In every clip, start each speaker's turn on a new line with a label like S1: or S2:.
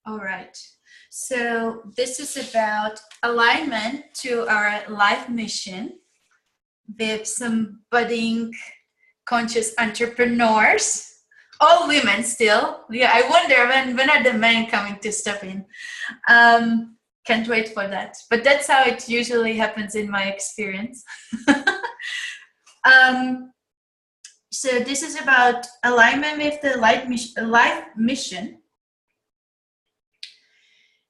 S1: All right. So this is about alignment to our life mission with some budding conscious entrepreneurs. All women still. Yeah, I wonder when are the men coming to step in. Can't wait for that. But that's how it usually happens in my experience. So this is about alignment with the life mission.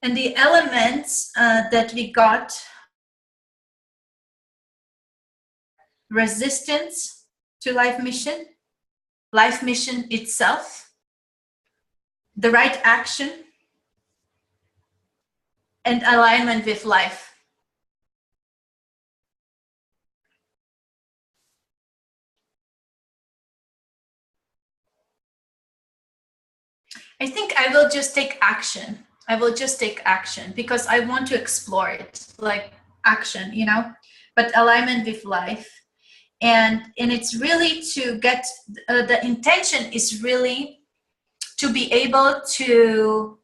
S1: And the elements that we got: resistance to life mission itself, the right action, and alignment with life. I think I will just take action. I will just take action because I want to explore it, like action, you know, but alignment with life. And it's really to get, the intention is really to be able to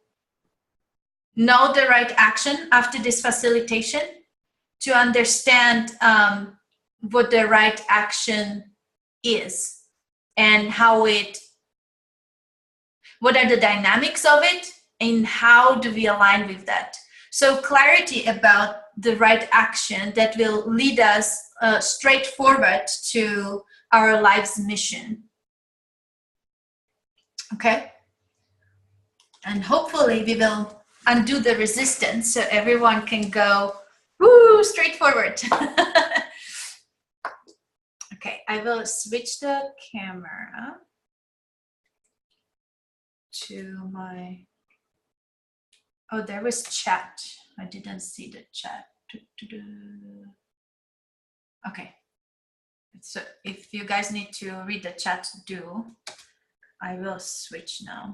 S1: know the right action after this facilitation, to understand what the right action is and what are the dynamics of it and how do we align with that. So clarity about the right action that will lead us straight forward to our life's mission. Okay? And hopefully we will undo the resistance so everyone can go straight forward. Okay, I will switch the camera to my, oh, there was chat. I didn't see the chat. Okay, so if you guys need to read the chat, do. I will switch now.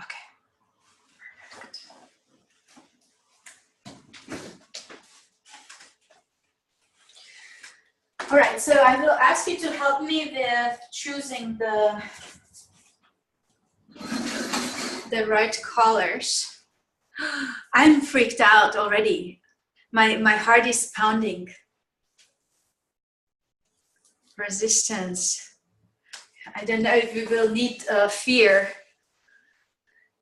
S1: Okay. Perfect. All right, so I will ask you to help me with choosing the right colors. I'm freaked out already. My heart is pounding. Resistance. I don't know if we will need fear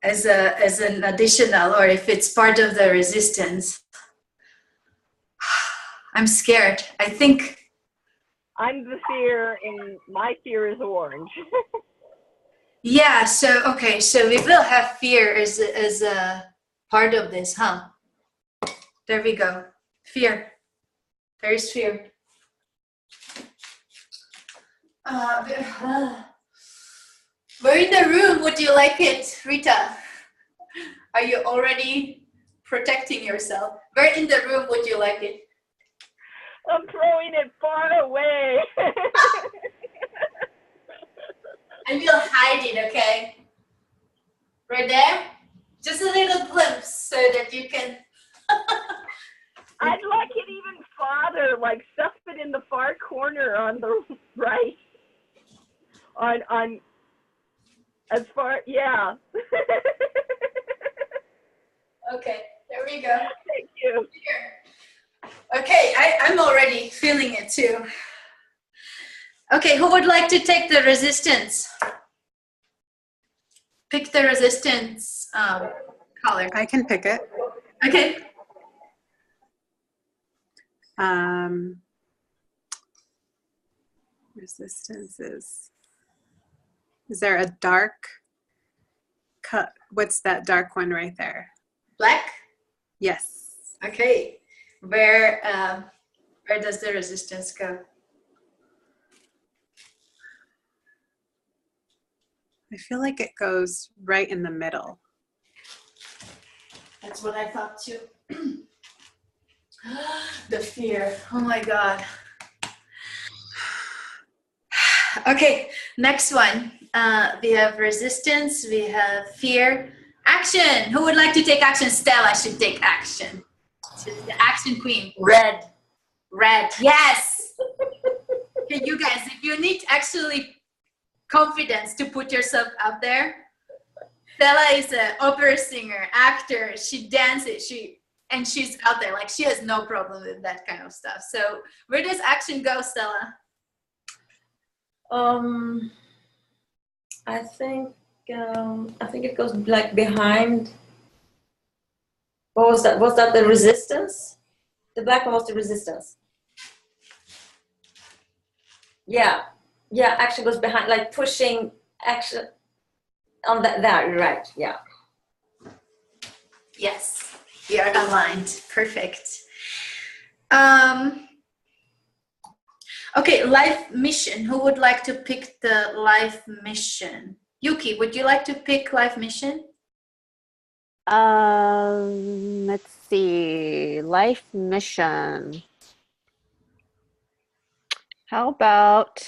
S1: as an additional, or if it's part of the resistance. I'm scared. I think
S2: I'm the fear, and my fear is orange.
S1: Yeah, so okay, so we will have fear as a part of this, huh? There we go. Fear. There is fear. We're in the room. Would you like it, Rita? Are you already protecting yourself? Where in the room would you like it?
S2: I'm throwing it far away.
S1: I will hide it, okay? Right there? Just a little glimpse so that you can...
S2: I'd like it even farther, like stuff it in the far corner on the right. On as far, yeah.
S1: Okay, there we go.
S2: Thank you.
S1: Here. Okay, I'm already feeling it too. Okay, who would like to take the resistance? Pick the resistance color.
S3: I can pick it.
S1: Okay.
S3: Resistance is there a dark cut? What's that dark one right there?
S1: Black?
S3: Yes.
S1: Okay. Where does the resistance go?
S3: I feel like it goes right in the middle.
S1: That's what I thought too. The fear. Oh my God. Okay, next one. We have resistance, we have fear. Action! Who would like to take action? Stella should take action. She's the action queen. Red. Red. Yes! Okay, you guys, if you need actually confidence to put yourself out there. Stella is an opera singer, actor. She dances. She's out there. Like, she has no problem with that kind of stuff. So where does action go, Stella?
S4: I think it goes like behind. What was that? Was that the resistance? The black one was the resistance. Yeah, action goes behind, like pushing action on that. You're right. Yeah.
S1: Yes, we are aligned. Perfect. Okay, life mission. Who would like to pick the life mission? Yuki, would you like to pick life mission?
S5: Let's see. Life mission. How about,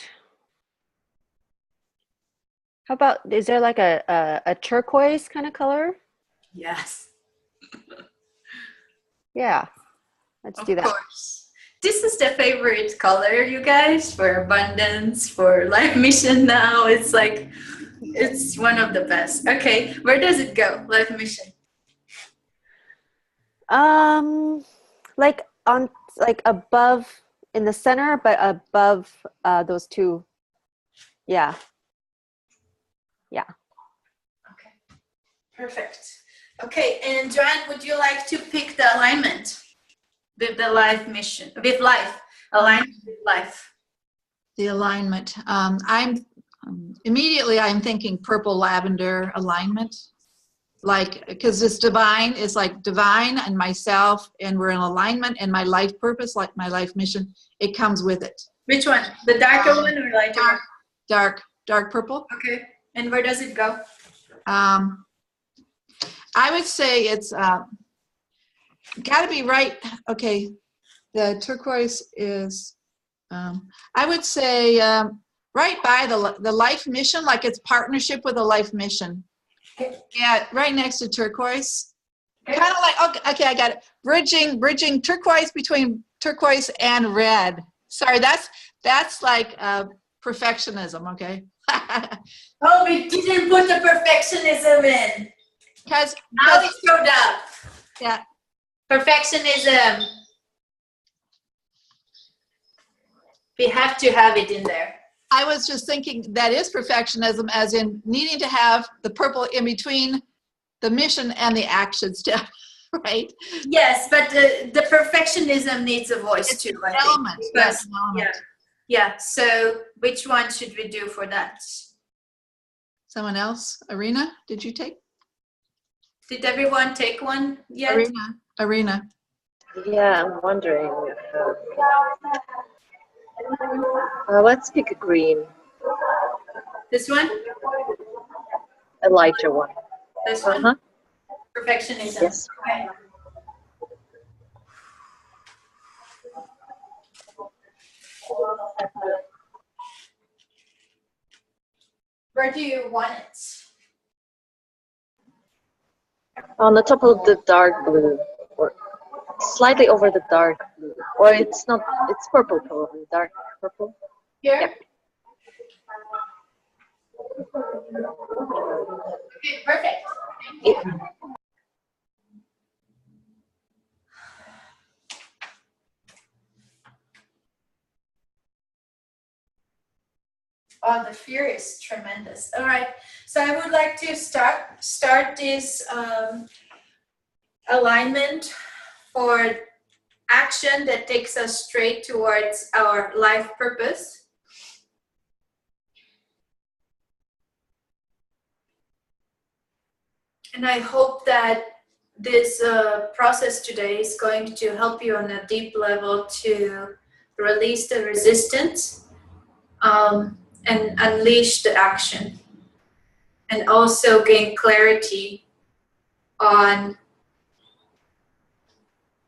S5: is there like a turquoise kind of color?
S1: Yes.
S5: Yeah, let's do that.
S1: Of course. This is the favorite color, you guys, for abundance, for life mission now. It's like, it's one of the best. Okay, where does it go, life mission?
S5: Like above, in the center, but above those two. Yeah.
S1: Okay, perfect. Okay, and Joanne, would you like to pick the alignment with the life mission, with life, alignment with life?
S6: The alignment. Immediately I'm thinking purple lavender alignment, like, because it's divine, it's like divine and myself, and we're in alignment, and my life purpose, like my life mission, it comes with it.
S1: Which one? The darker one or lighter one?
S6: Dark purple.
S1: Okay, and where does it go?
S6: I would say it's got to be right. Okay, the turquoise is, I would say right by the life mission, like it's partnership with a life mission. Yeah, right next to turquoise. Kind of like, okay, I got it. Bridging turquoise between turquoise and red. Sorry, that's like perfectionism, okay?
S1: Oh, we didn't put the perfectionism in.
S6: Because
S1: Now it showed up.
S6: Yeah.
S1: Perfectionism. We have to have it in there.
S6: I was just thinking that is perfectionism, as in needing to have the purple in between the mission and the action step, right?
S1: Yes, but the perfectionism needs a voice
S6: It's
S1: too.
S6: an element. Yes, an element.
S1: Yeah. So which one should we do for that?
S6: Someone else? Arena, did you take?
S1: Did everyone take one yet?
S6: Arena.
S4: Yeah, I'm wondering. Let's pick a green.
S1: This one?
S4: A lighter one.
S1: This one? Perfectionism.
S4: Yes.
S1: Okay. Where do you want it?
S4: On the top of the dark blue, or slightly over the dark blue. Or it's not, it's purple probably, dark purple.
S1: Here?
S4: Yep.
S1: Okay, perfect. Thank you. Oh, the fear is tremendous. All right, so I would like to start this alignment for action that takes us straight towards our life purpose. And I hope that this process today is going to help you on a deep level to release the resistance and unleash the action, and also gain clarity on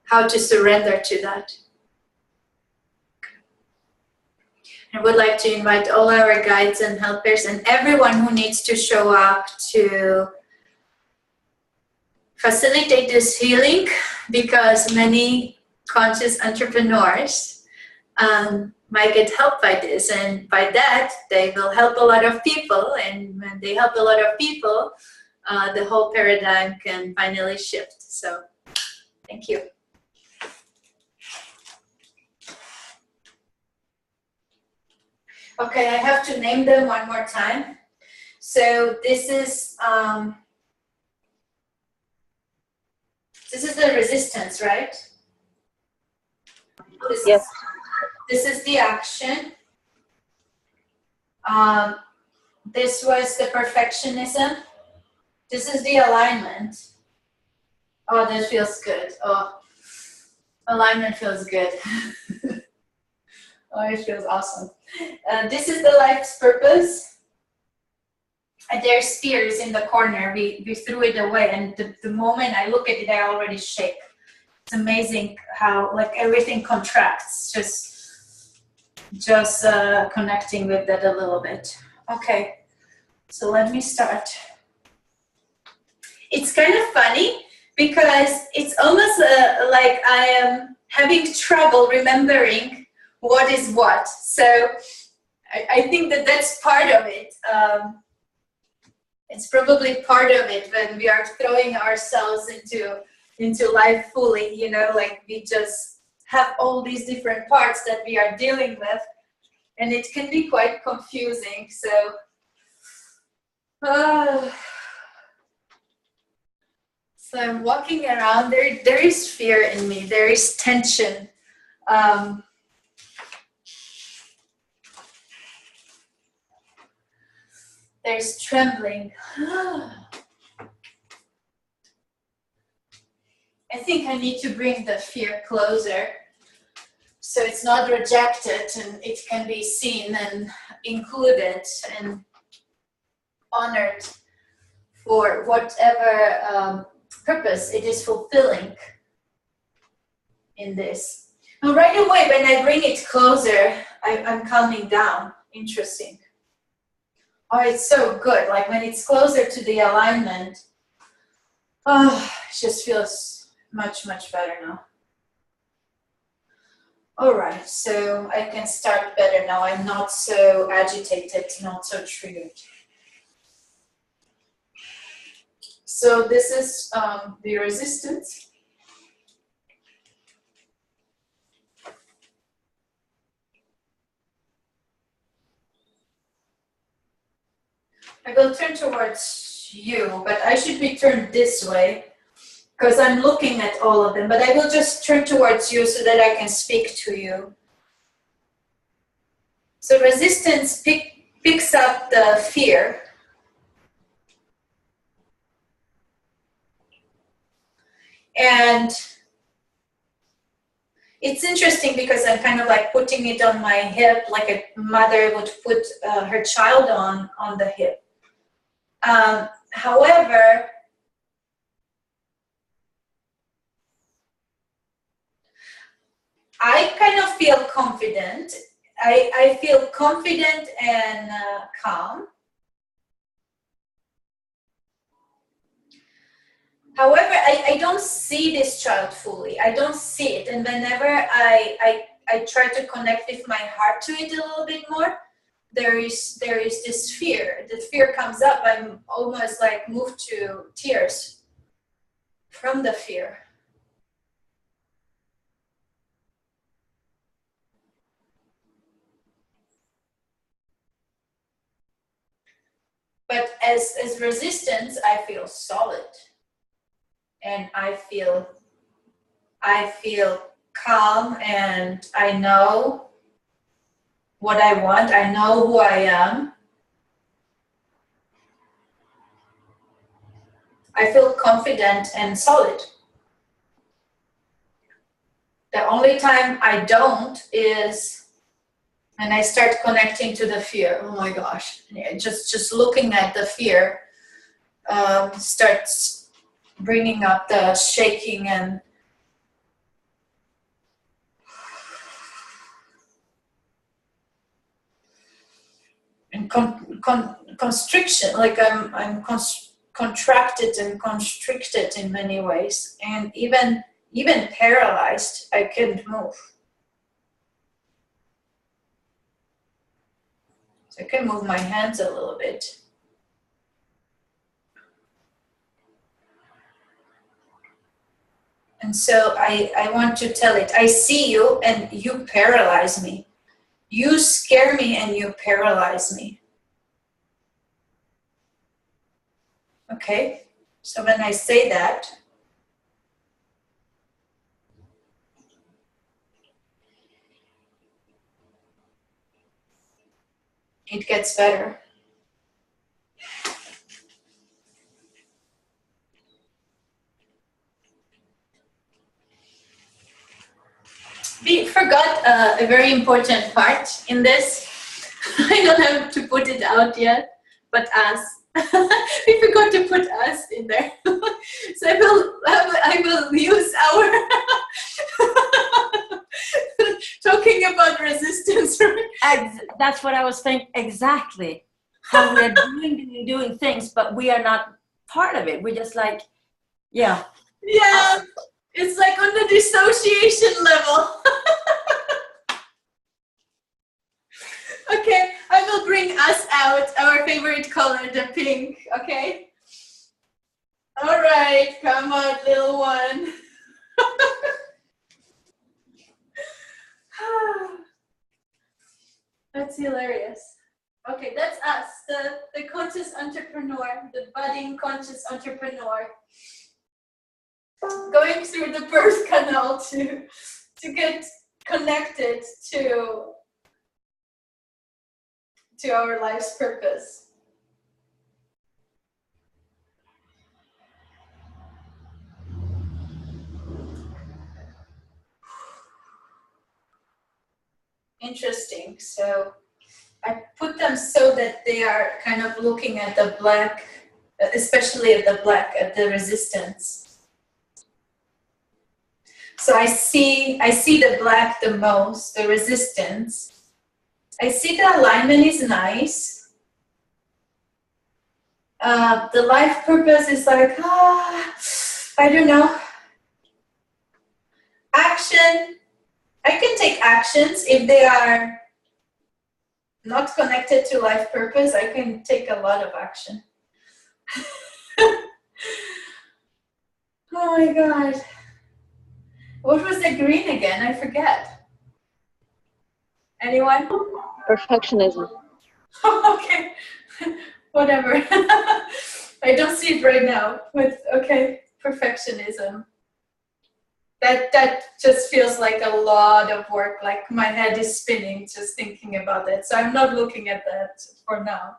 S1: how to surrender to that. I would like to invite all our guides and helpers and everyone who needs to show up to facilitate this healing, because many conscious entrepreneurs might get helped by this, and by that they will help a lot of people, and when they help a lot of people, the whole paradigm can finally shift. So thank you. Okay, I have to name them one more time. So this is the resistance, right?
S4: Yes.
S1: This is the action. This was the perfectionism. This is the alignment. Oh, that feels good. Oh, alignment feels good. Oh, it feels awesome. This is the life's purpose. And there's spheres in the corner. We threw it away, and the moment I look at it, I already shake. It's amazing how like everything contracts. Just connecting with that a little bit. Okay, so let me start. It's kind of funny because it's almost like I am having trouble remembering what is what. So I think that's part of it. It's probably part of it when we are throwing ourselves into life fully, you know, like we just have all these different parts that we are dealing with, and it can be quite confusing. So so I'm walking around, there is fear in me, there is tension. There's trembling. I think I need to bring the fear closer so it's not rejected and it can be seen and included and honored for whatever purpose it is fulfilling in this. And right away, when I bring it closer, I'm calming down. Interesting. Oh, it's so good. Like when it's closer to the alignment, oh, it just feels much, much better now. All right, so I can start better now. I'm not so agitated, not so triggered. So this is the resistance. I will turn towards you, but I should be turned this way because I'm looking at all of them, but I will just turn towards you so that I can speak to you. So resistance picks up the fear. And it's interesting because I'm kind of like putting it on my hip, like a mother would put her child on the hip. However, I kind of feel confident. I feel confident and calm. However, I don't see this child fully. I don't see it. And whenever I try to connect with my heart to it a little bit more, there is this fear. The fear comes up. I'm almost like moved to tears from the fear. But as resistance, I feel solid. And I feel calm, and I know what I want. I know who I am. I feel confident and solid. The only time I don't is when I start connecting to the fear. Oh my gosh. Just looking at the fear starts bringing up the shaking and constriction, like I'm contracted and constricted in many ways, and even paralyzed. I can't move. So I can move my hands a little bit. And so I want to tell it, I see you and you paralyze me. You scare me and you paralyze me. Okay, so when I say that, it gets better. We forgot a very important part in this. I don't have to put it out yet, but us. We forgot to put us in there. So I will use our talking about resistance.
S4: That's what I was thinking, exactly. How we are doing things, but we are not part of it. We're just like, yeah.
S1: Yeah, it's like on the dissociation level. Okay, I will bring us out, our favorite color, the pink, okay? All right, come on, little one. That's hilarious. Okay, that's us, the conscious entrepreneur, the budding conscious entrepreneur. Going through the birth canal to get connected to our life's purpose. Interesting. So I put them so that they are kind of looking at the black, especially at the black, at the resistance. So I see the black the most, the resistance. I see the alignment is nice. The life purpose is like, I don't know. Action. I can take actions if they are not connected to life purpose. I can take a lot of action. Oh my God. What was the green again? I forget. Anyone?
S5: Perfectionism.
S1: Okay. Whatever. I don't see it right now. But okay, perfectionism. That just feels like a lot of work. Like my head is spinning just thinking about it. So I'm not looking at that for now.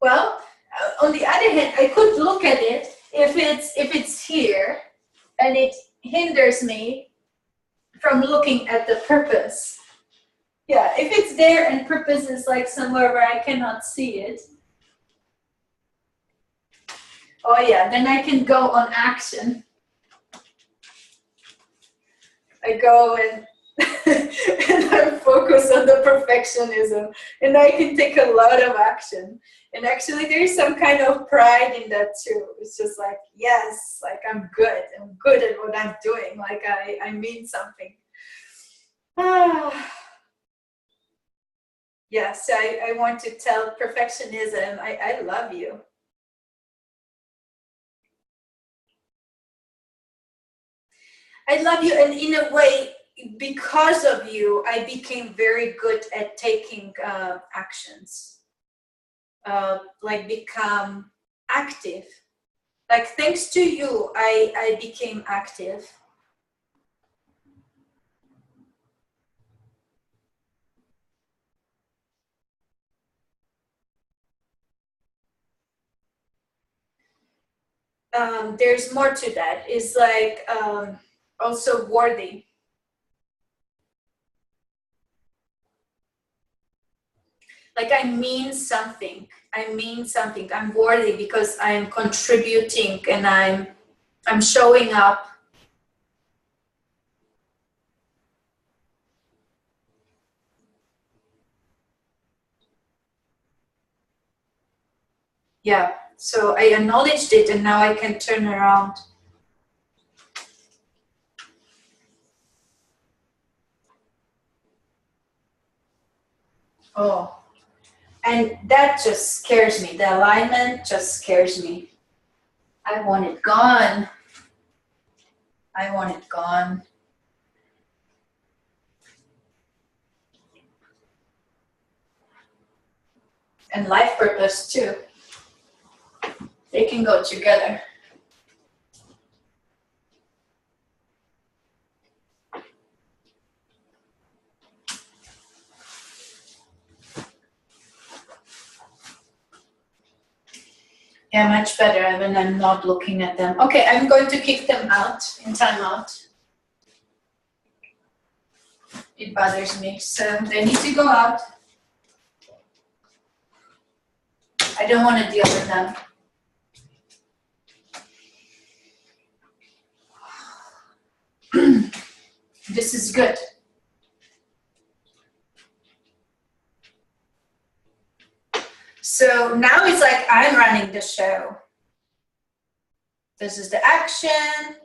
S1: Well, on the other hand, I could look at it if it's here and it hinders me from looking at the purpose. Yeah, if it's there and purpose is like somewhere where I cannot see it. Oh yeah, then I can go on action. I go and and I'm focused on the perfectionism, and I can take a lot of action. And actually there's some kind of pride in that too. It's just like, yes, like I'm good at what I'm doing, like I mean something. Yes, I want to tell perfectionism, I love you. I love you, and in a way, because of you, I became very good at taking actions. Like become active. Like thanks to you, I became active. There's more to that. It's like also worthy. Like I mean something. I'm worthy because I'm contributing and I'm showing up. Yeah, so I acknowledged it and now I can turn around. Oh, and that just scares me. The alignment just scares me. I want it gone. I want it gone. And life purpose too. They can go together. Yeah, much better when I'm not looking at them. Okay, I'm going to kick them out in timeout. It bothers me, so they need to go out. I don't want to deal with them. This is good. So now it's like I'm running the show. This is the action.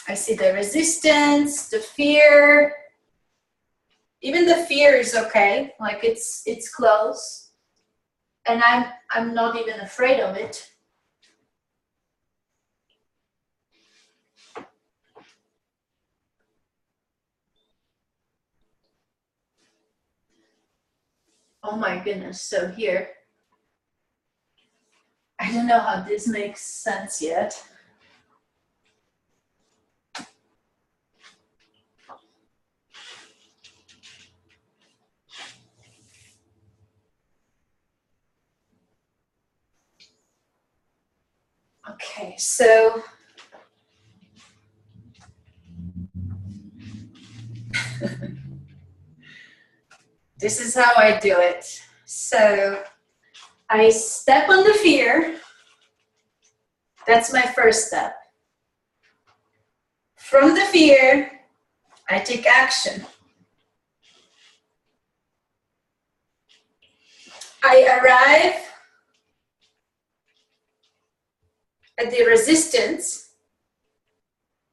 S1: I see the resistance, the fear. Even the fear is okay, like it's close. And I'm not even afraid of it. Oh my goodness, so here. I don't know how this makes sense yet. Okay, so this is how I do it. So I step on the fear. That's my first step. From the fear, I take action. I arrive at the resistance,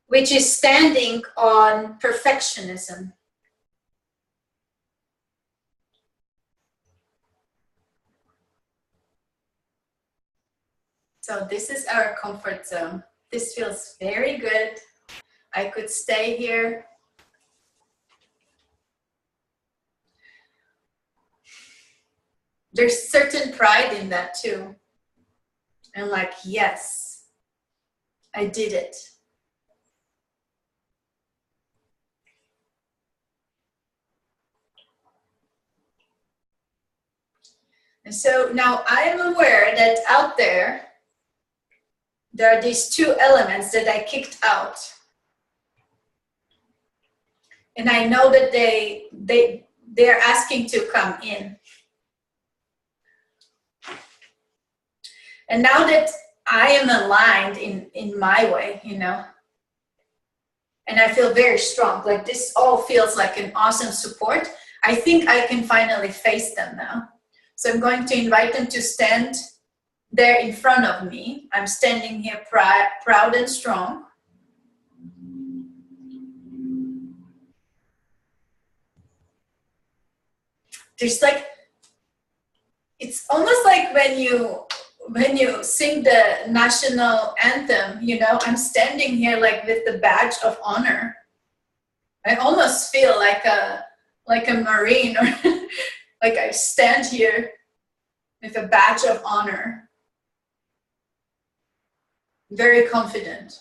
S1: which is standing on perfectionism. So this is our comfort zone. This feels very good. I could stay here. There's certain pride in that too. And like, yes, I did it. And so now I am aware that out there are these two elements that I kicked out. And I know that they're asking to come in. And now that I am aligned in my way, you know, and I feel very strong, like this all feels like an awesome support, I think I can finally face them now. So I'm going to invite them to stand there in front of me. I'm standing here proud and strong. There's like, it's almost like when you sing the national anthem, you know, I'm standing here like with the badge of honor. I almost feel like a Marine, or like I stand here with a badge of honor. Very confident.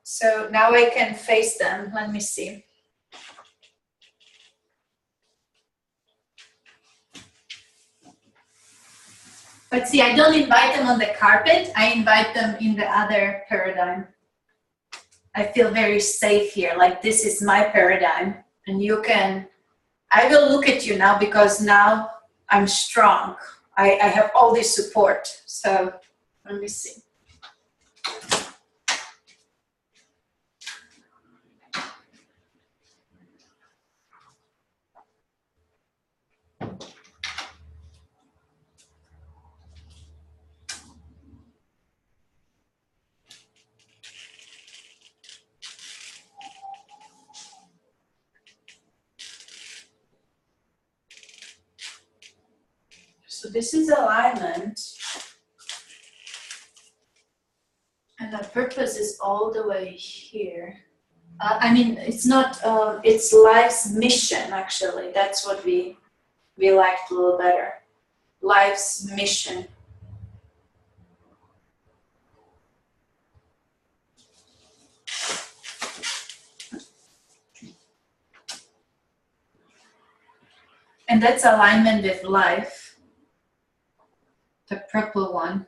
S1: So now I can face them. Let me see. But see, I don't invite them on the carpet. I invite them in the other paradigm. I feel very safe here. Like this is my paradigm. And you can, I will look at you now because now I'm strong. I have all this support. So let me see. So this is alignment. And the purpose is all the way here. I mean, it's not, it's life's mission, actually. That's what we liked a little better. Life's mission. And that's alignment with life. The purple one.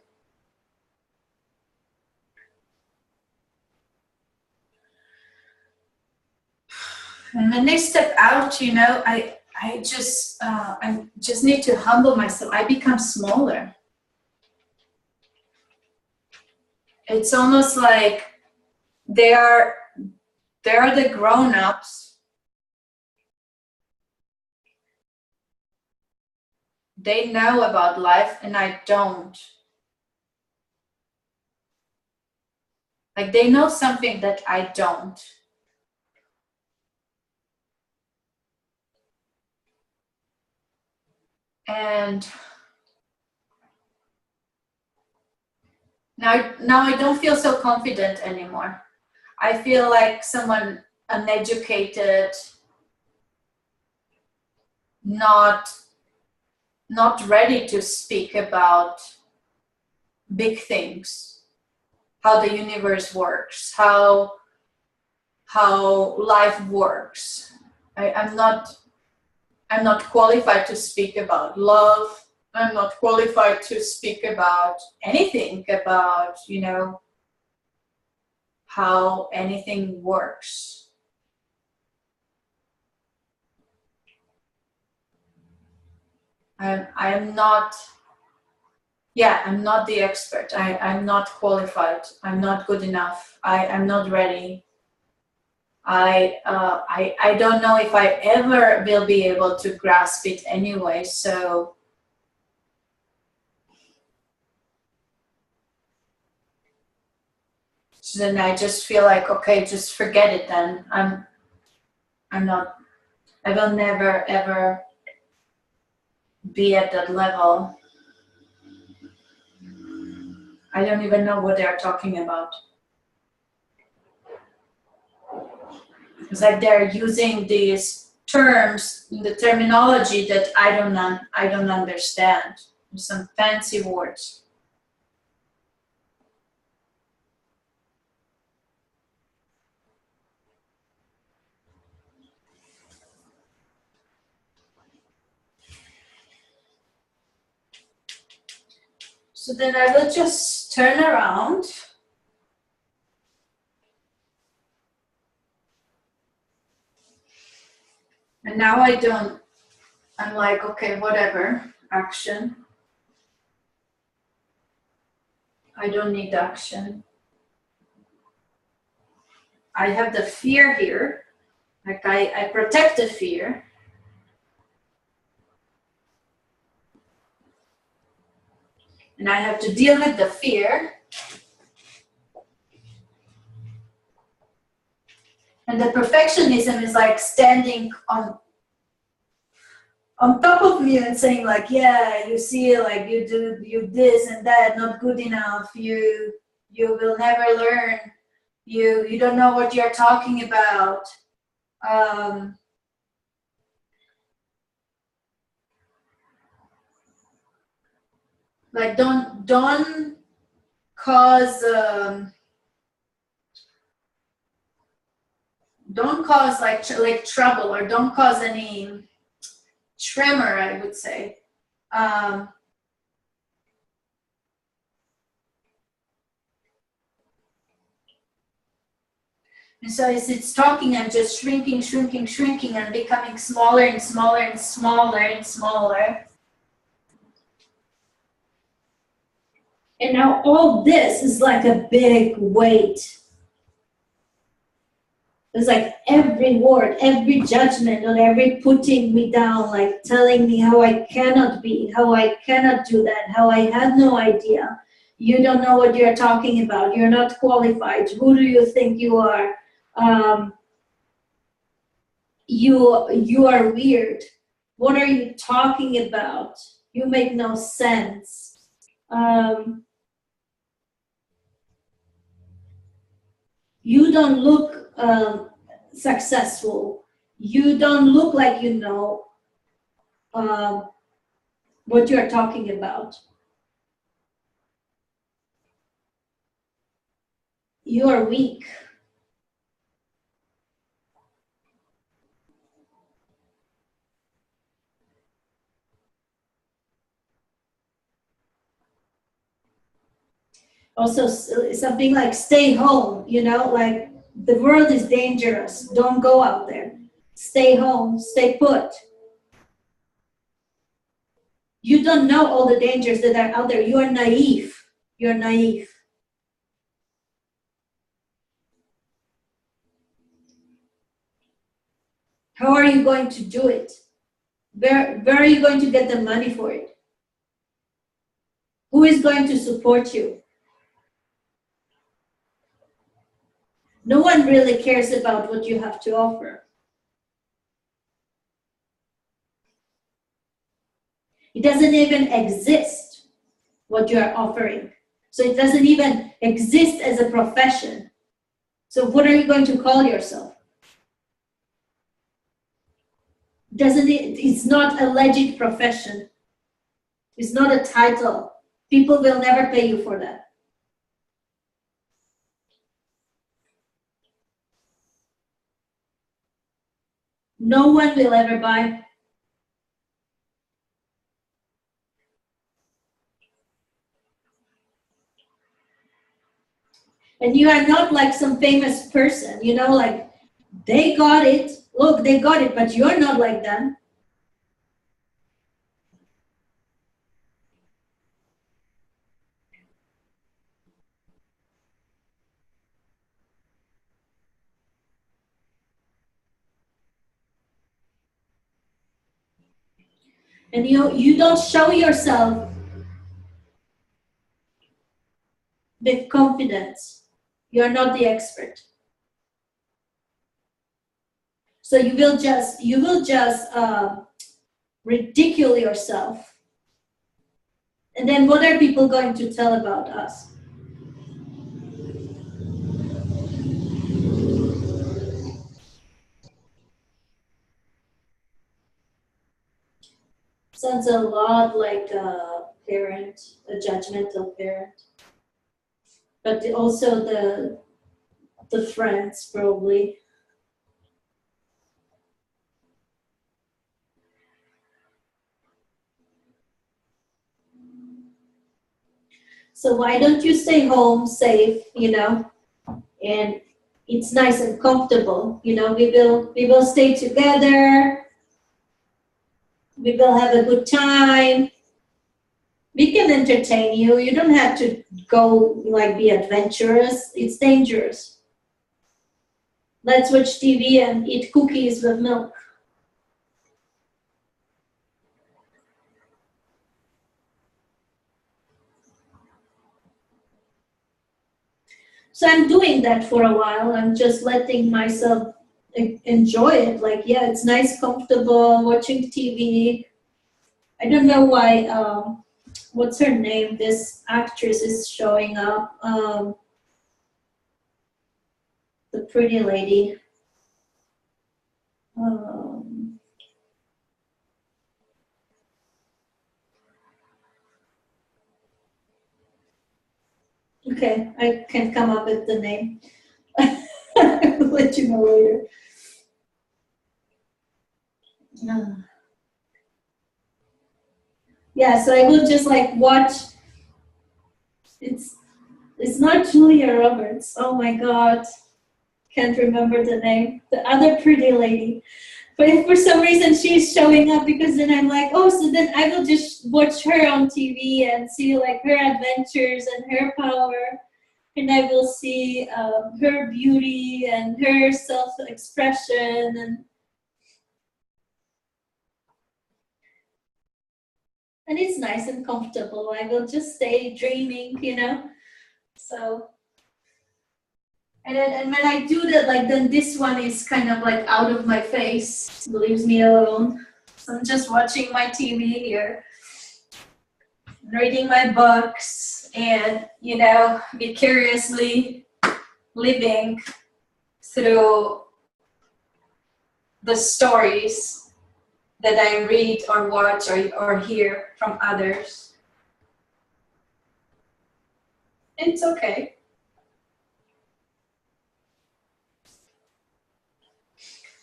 S1: And when they step out, you know, I just need to humble myself. I become smaller. It's almost like they are the grown-ups. They know about life and I don't. Like they know something that I don't. And now I don't feel so confident anymore. I feel like someone uneducated, not ready to speak about big things, how the universe works, how life works. I'm not qualified to speak about love. I'm not qualified to speak about anything about, you know, how anything works. I'm not the expert. I'm not qualified. I'm not good enough. I'm not ready. I don't know if I ever will be able to grasp it anyway, so then I just feel like, okay, just forget it then. I will never ever be at that level. I don't even know what they're talking about. It's like they're using these terms, the terminology that I don't understand. Some fancy words. So then I will just turn around. And now I'm like, okay, whatever, action. I don't need action. I have the fear here. Like I protect the fear. And I have to deal with the fear. And the perfectionism is like standing on top of me and saying like, yeah, you see, like you this and that, not good enough. You will never learn. You don't know what you're talking about. Like don't cause like trouble, or don't cause any tremor, I would say. And so as it's talking, I'm just shrinking and becoming smaller and smaller and smaller and smaller. And now all this is like a big weight. It's like every word, every judgment, or every putting me down, like telling me how I cannot be, how I cannot do that, how I have no idea. You don't know what you're talking about. You're not qualified. Who do you think you are? You are weird. What are you talking about?
S7: You make no sense. You don't look successful. You don't look like you know what you're talking about. You are weak. Also, something like stay home, you know, like the world is dangerous. Don't go out there. Stay home, stay put. You don't know all the dangers that are out there. You are naive. You're naive. How are you going to do it? Where are you going to get the money for it? Who is going to support you? No one really cares about what you have to offer. It doesn't even exist, what you are offering. So it doesn't even exist as a profession. So what are you going to call yourself? It's not a legit profession. It's not a title. People will never pay you for that. No one will ever buy. And you are not like some famous person, you know, like they got it. Look, they got it, but you're not like them. And you don't show yourself with confidence. You're not the expert. So you will just ridicule yourself. And then what are people going to tell about us? Sounds a lot like a parent, a judgmental parent. But also the friends, probably. So why don't you stay home safe, you know, and it's nice and comfortable, you know, we will stay together, we will have a good time, we can entertain you, you don't have to go like be adventurous, it's dangerous. Let's watch TV and eat cookies with milk. So I'm doing that for a while. I'm just letting myself enjoy it. Like, yeah, it's nice, comfortable, watching TV. I don't know why, what's her name? This actress is showing up. The pretty lady. Okay, I can't come up with the name. I'll let you know later. Yeah, so I will just like watch. It's not Julia Roberts. Oh my God, can't remember the name. The other pretty lady. But if for some reason she's showing up, because then I'm like, oh, so then I will just watch her on TV and see like her adventures and her power. And I will see her beauty and her self-expression. And it's nice and comfortable. I will just stay dreaming, you know. So, and when I do that, like then this one is kind of like out of my face, leaves me alone. So I'm just watching my TV here.
S1: reading my books, and, you know, vicariously living through the stories that I read or watch or hear from others. It's okay.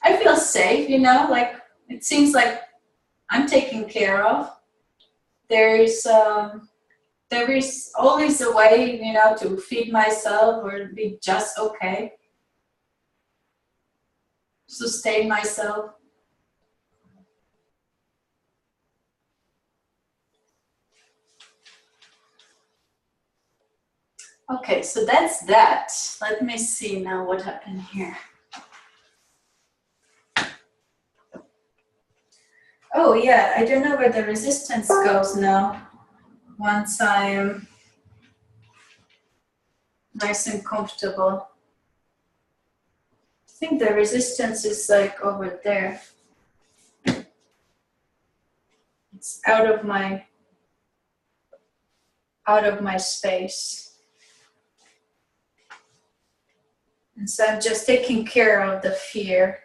S1: I feel safe, you know, like it seems like I'm taken care of. There is always a way, you know, to feed myself or be just okay. Sustain myself. Okay, so that's that. Let me see now what happened here. Oh yeah, I don't know where the resistance goes now. Once I'm nice and comfortable. I think the resistance is like over there. It's out of my space. And so I'm just taking care of the fear.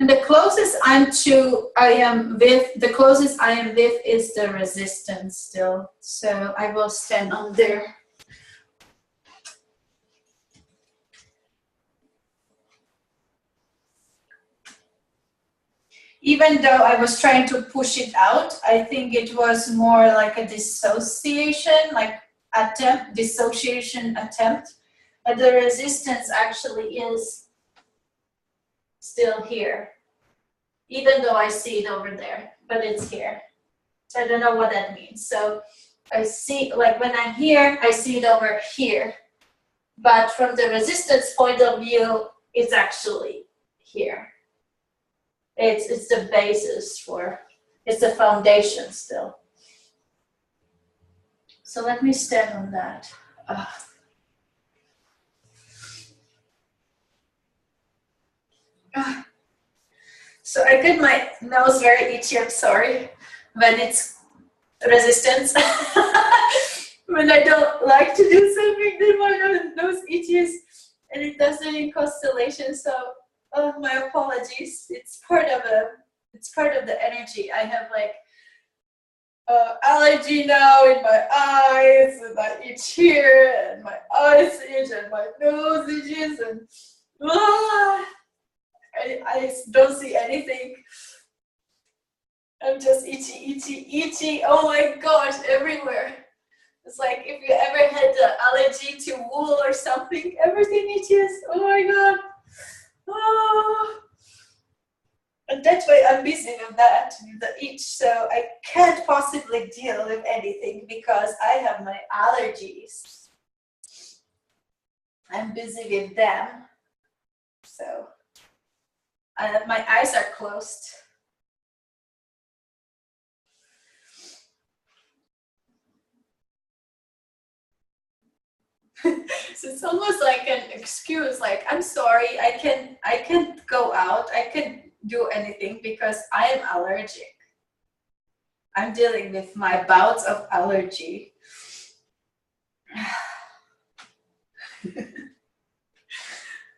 S1: And the closest I am with is the resistance still. So I will stand on there. Even though I was trying to push it out, I think it was more like a dissociation attempt. But the resistance actually is still here, even though I see it over there, but it's here. So I don't know what that means. So I see, like when I'm here, I see it over here. But from the resistance point of view, it's actually here. It's the basis for, it's the foundation still. So let me stand on that. So I get my nose very itchy, I'm sorry, when it's resistance. When I don't like to do something, then my nose itches, and it does it in constellation. So, my apologies. It's part of the energy. I have like allergy now in my eyes, and I itch here, and my eyes itch, and my nose itches, and I don't see anything. I'm just itchy. Oh my gosh, everywhere. It's like if you ever had the allergy to wool or something, everything itches. Oh my god. Oh. And that's why I'm busy with that, with the itch. So I can't possibly deal with anything because I have my allergies. I'm busy with them. So my eyes are closed. So it's almost like an excuse, like I'm sorry, I can't go out, I can't do anything because I am allergic. I'm dealing with my bouts of allergy.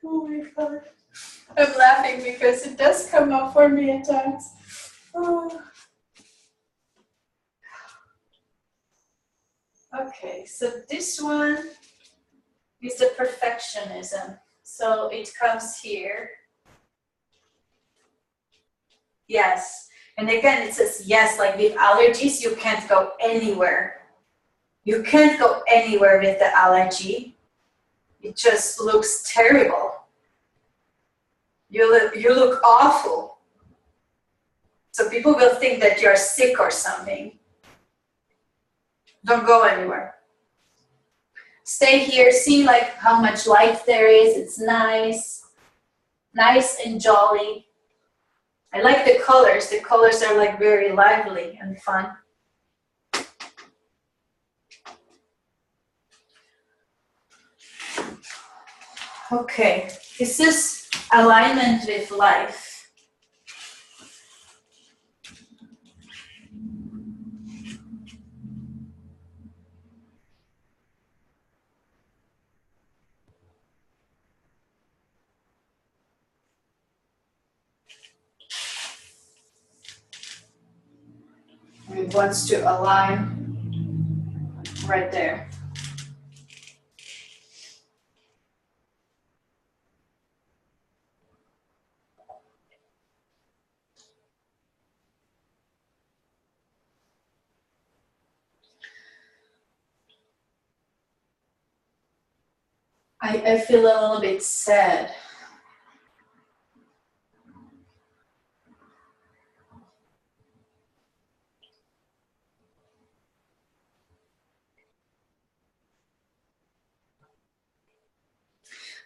S1: Oh my god. I'm laughing because it does come up for me at times. Oh. Okay, so this one is the perfectionism. So it comes here. Yes. And again, it says yes, like with allergies, you can't go anywhere. You can't go anywhere with the allergy. It just looks terrible. You look awful. So people will think that you're sick or something. Don't go anywhere. stay here, see like how much light there is. It's nice and jolly. I like the colors. The colors are like very lively and fun. Okay, this is alignment with life. It wants to align right there. I feel a little bit sad.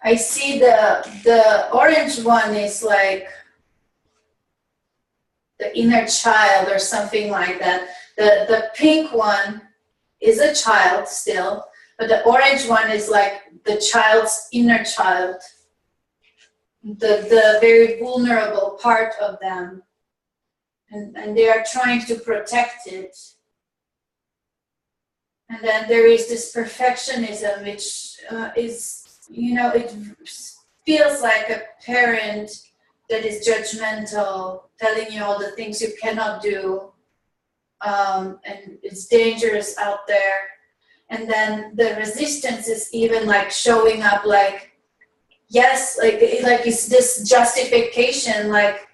S1: I see the orange one is like the inner child or something like that. The pink one is a child still, but the orange one is like the child's inner child, the very vulnerable part of them. And they are trying to protect it. And then there is this perfectionism, which is, you know, it feels like a parent that is judgmental, telling you all the things you cannot do, and it's dangerous out there. And then the resistance is even like showing up like, yes, like it's this justification, like,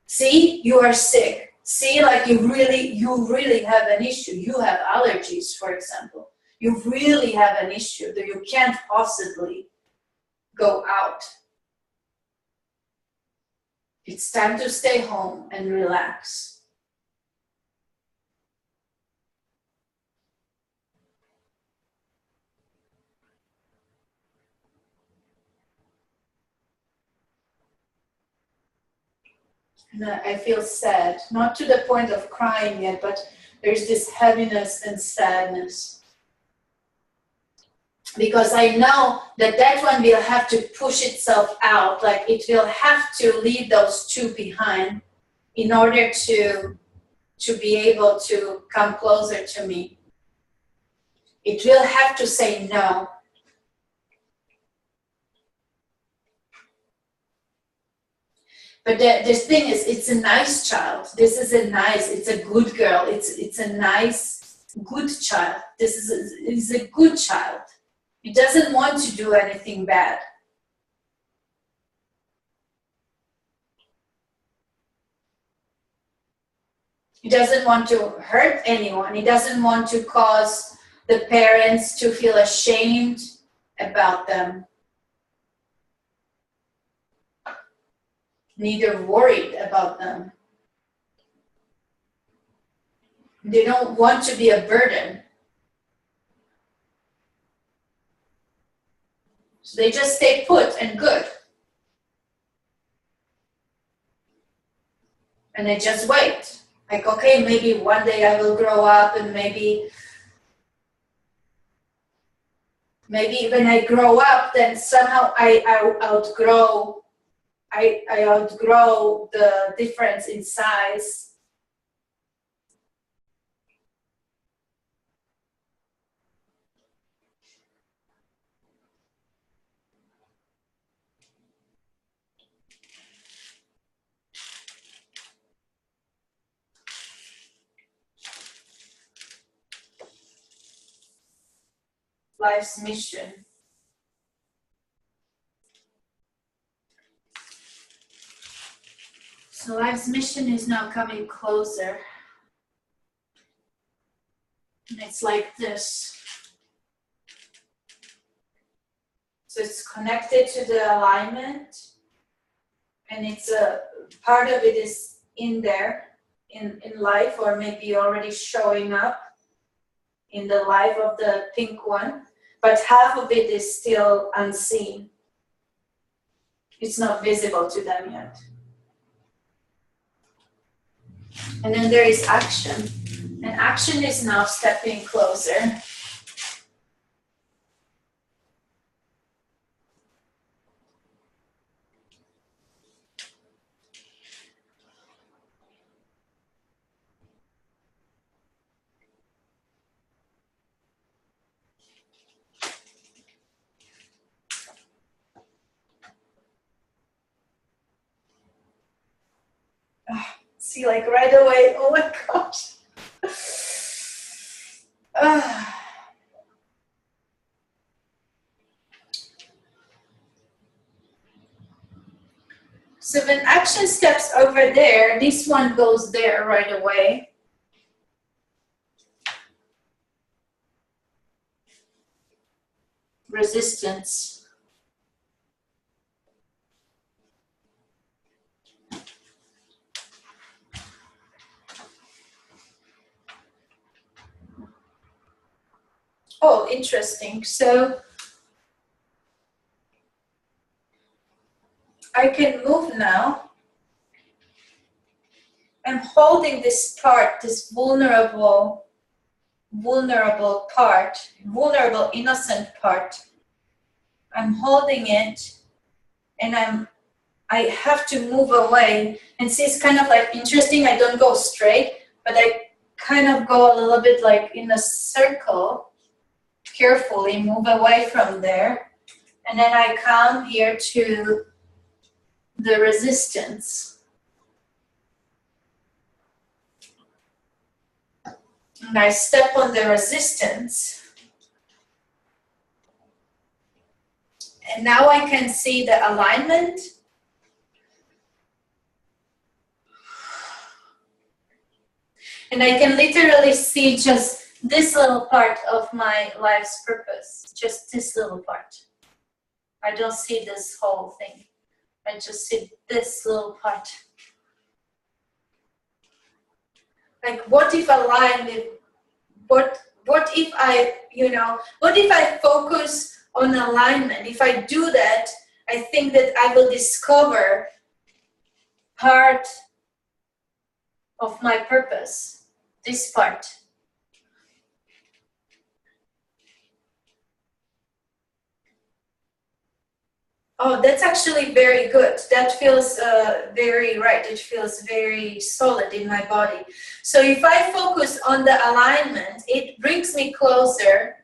S1: see, you are sick. See, like you really have an issue. You have allergies, for example. You really have an issue that you can't possibly go out. It's time to stay home and relax. And I feel sad, not to the point of crying yet, but there's this heaviness and sadness. Because I know that that one will have to push itself out, like it will have to leave those two behind in order to be able to come closer to me. It will have to say no. But the thing is, it's a nice child. This is it's a good girl. It's a nice, good child. This is a good child. It doesn't want to do anything bad. He doesn't want to hurt anyone. He doesn't want to cause the parents to feel ashamed about them. Neither worried about them. They don't want to be a burden. So they just stay put and good. And they just wait. Like, okay, maybe one day I will grow up and maybe when I grow up, then somehow I outgrow the difference in size. Life's mission. So life's mission is now coming closer. And it's like this. So it's connected to the alignment. And it's a part of it is in there, in life, or maybe already showing up in the life of the pink one. but half of it is still unseen. It's not visible to them yet. And then there is action. And action is now stepping closer. See, like right away, oh my gosh. So when action steps over there, this one goes there right away. Resistance. Oh, interesting. So I can move now. I'm holding this part, this vulnerable part, vulnerable, innocent part. I'm holding it, and I have to move away. And see, it's kind of like interesting. I don't go straight, but I kind of go a little bit like in a circle, carefully move away from there. And then I come here to the resistance. And I step on the resistance. And now I can see the alignment. And I can literally see just this little part of my life's purpose. Just this little part. I don't see this whole thing. I just see this little part. Like, what if alignment, what if I, what if I focus on alignment? If I do that, I think that I will discover part of my purpose, this part. Oh, that's actually very good. That feels very right. It feels very solid in my body. So if I focus on the alignment, it brings me closer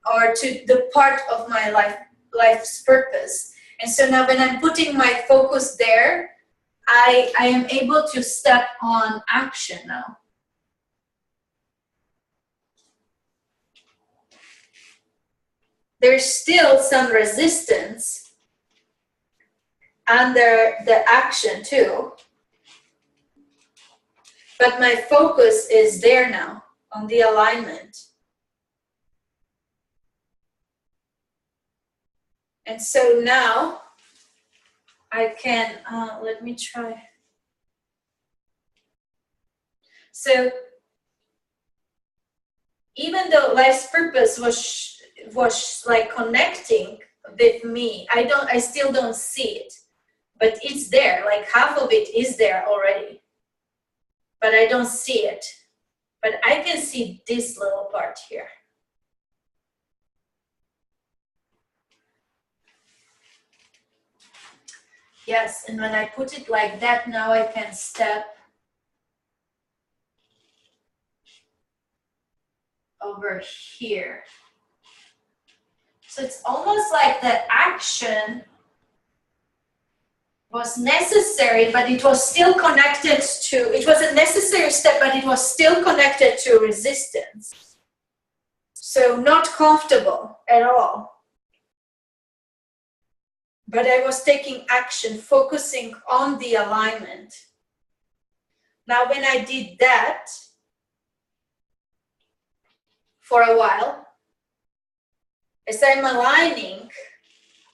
S1: or to the part of my life's purpose. And so now when I'm putting my focus there, I am able to step on action now. There's still some resistance under the action too, but my focus is there now on the alignment. And so now I can, let me try. So even though life's purpose was like connecting with me, I still don't see it, but it's there. Like half of it is there already, but I don't see it. But I can see this little part here. Yes, and when I put it like that, now I can step over here. So it's almost like the action was necessary, but it was still connected to, it was a necessary step, but it was still connected to resistance. So not comfortable at all. But I was taking action, focusing on the alignment. Now when I did that for a while, as I'm aligning,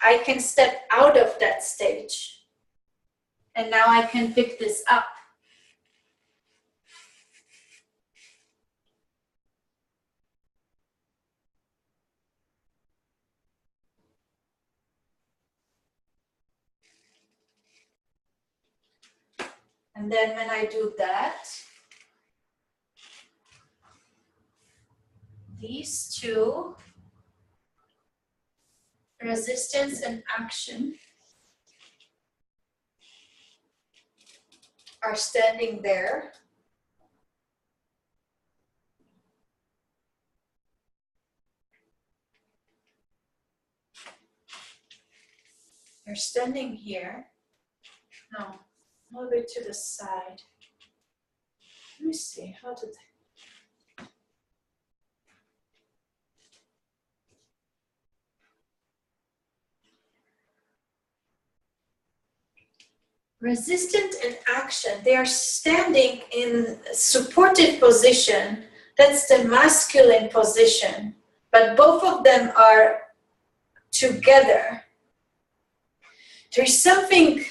S1: I can step out of that stage. And now I can pick this up. And then when I do that, these two, resistance and action, are standing there. They're standing here. No, a little bit to the side. Let me see, how did they? Resistance and action, they are standing in supportive position. That's the masculine position. But both of them are together. There's something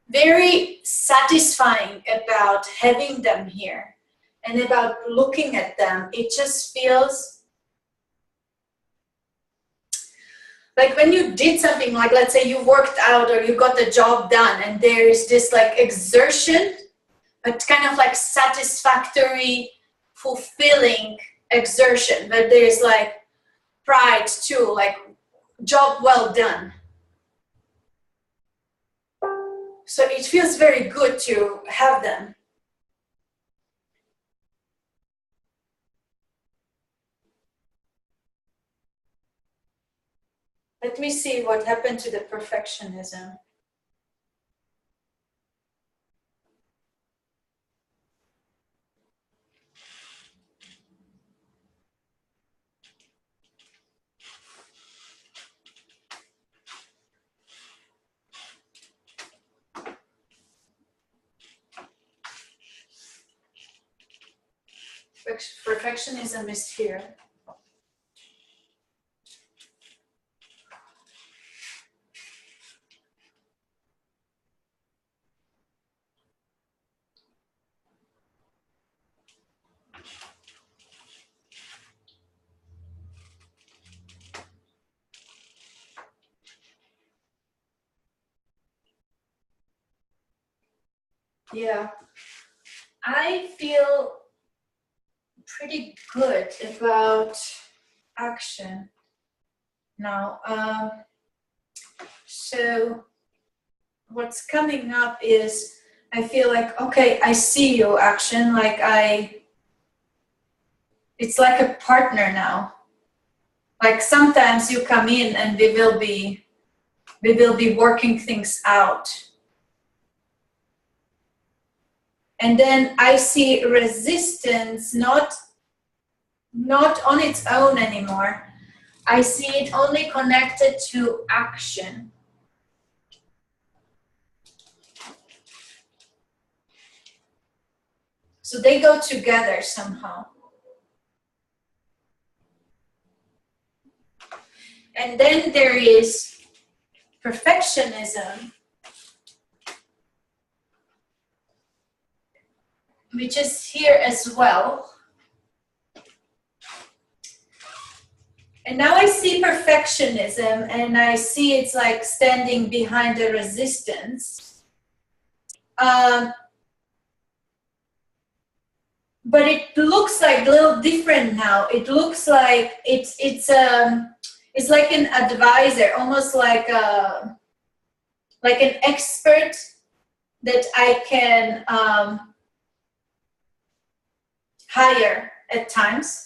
S1: very satisfying about having them here and about looking at them. It just feels like when you did something, like let's say you worked out or you got the job done, and there's this like exertion, but kind of like satisfactory, fulfilling exertion, but there's like pride too, like job well done. So it feels very good to have them. Let me see what happened to the perfectionism. Perfectionism is here. Yeah, I feel pretty good about action now. So what's coming up is I feel like, okay, I see you, action, like it's like a partner now. Like sometimes you come in and we will be working things out. And then I see resistance not on its own anymore. I see it only connected to action. So they go together somehow. And then there is perfectionism, which is here as well. And now I see perfectionism, and I see it's like standing behind the resistance. But it looks like a little different now. It looks like it's like an advisor, almost like an expert that I can hire at times.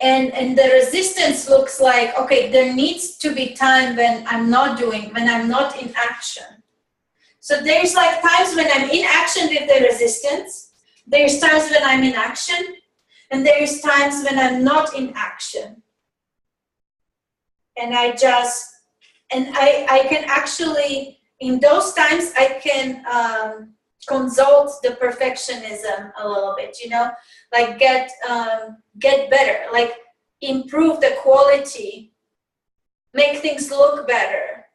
S1: And the resistance looks like, okay, there needs to be time when I'm not in action. So there's like times when I'm in action with the resistance, there's times when I'm in action, and there's times when I'm not in action. And I can actually, in those times, I can consult the perfectionism a little bit, like get better, like improve the quality, make things look better,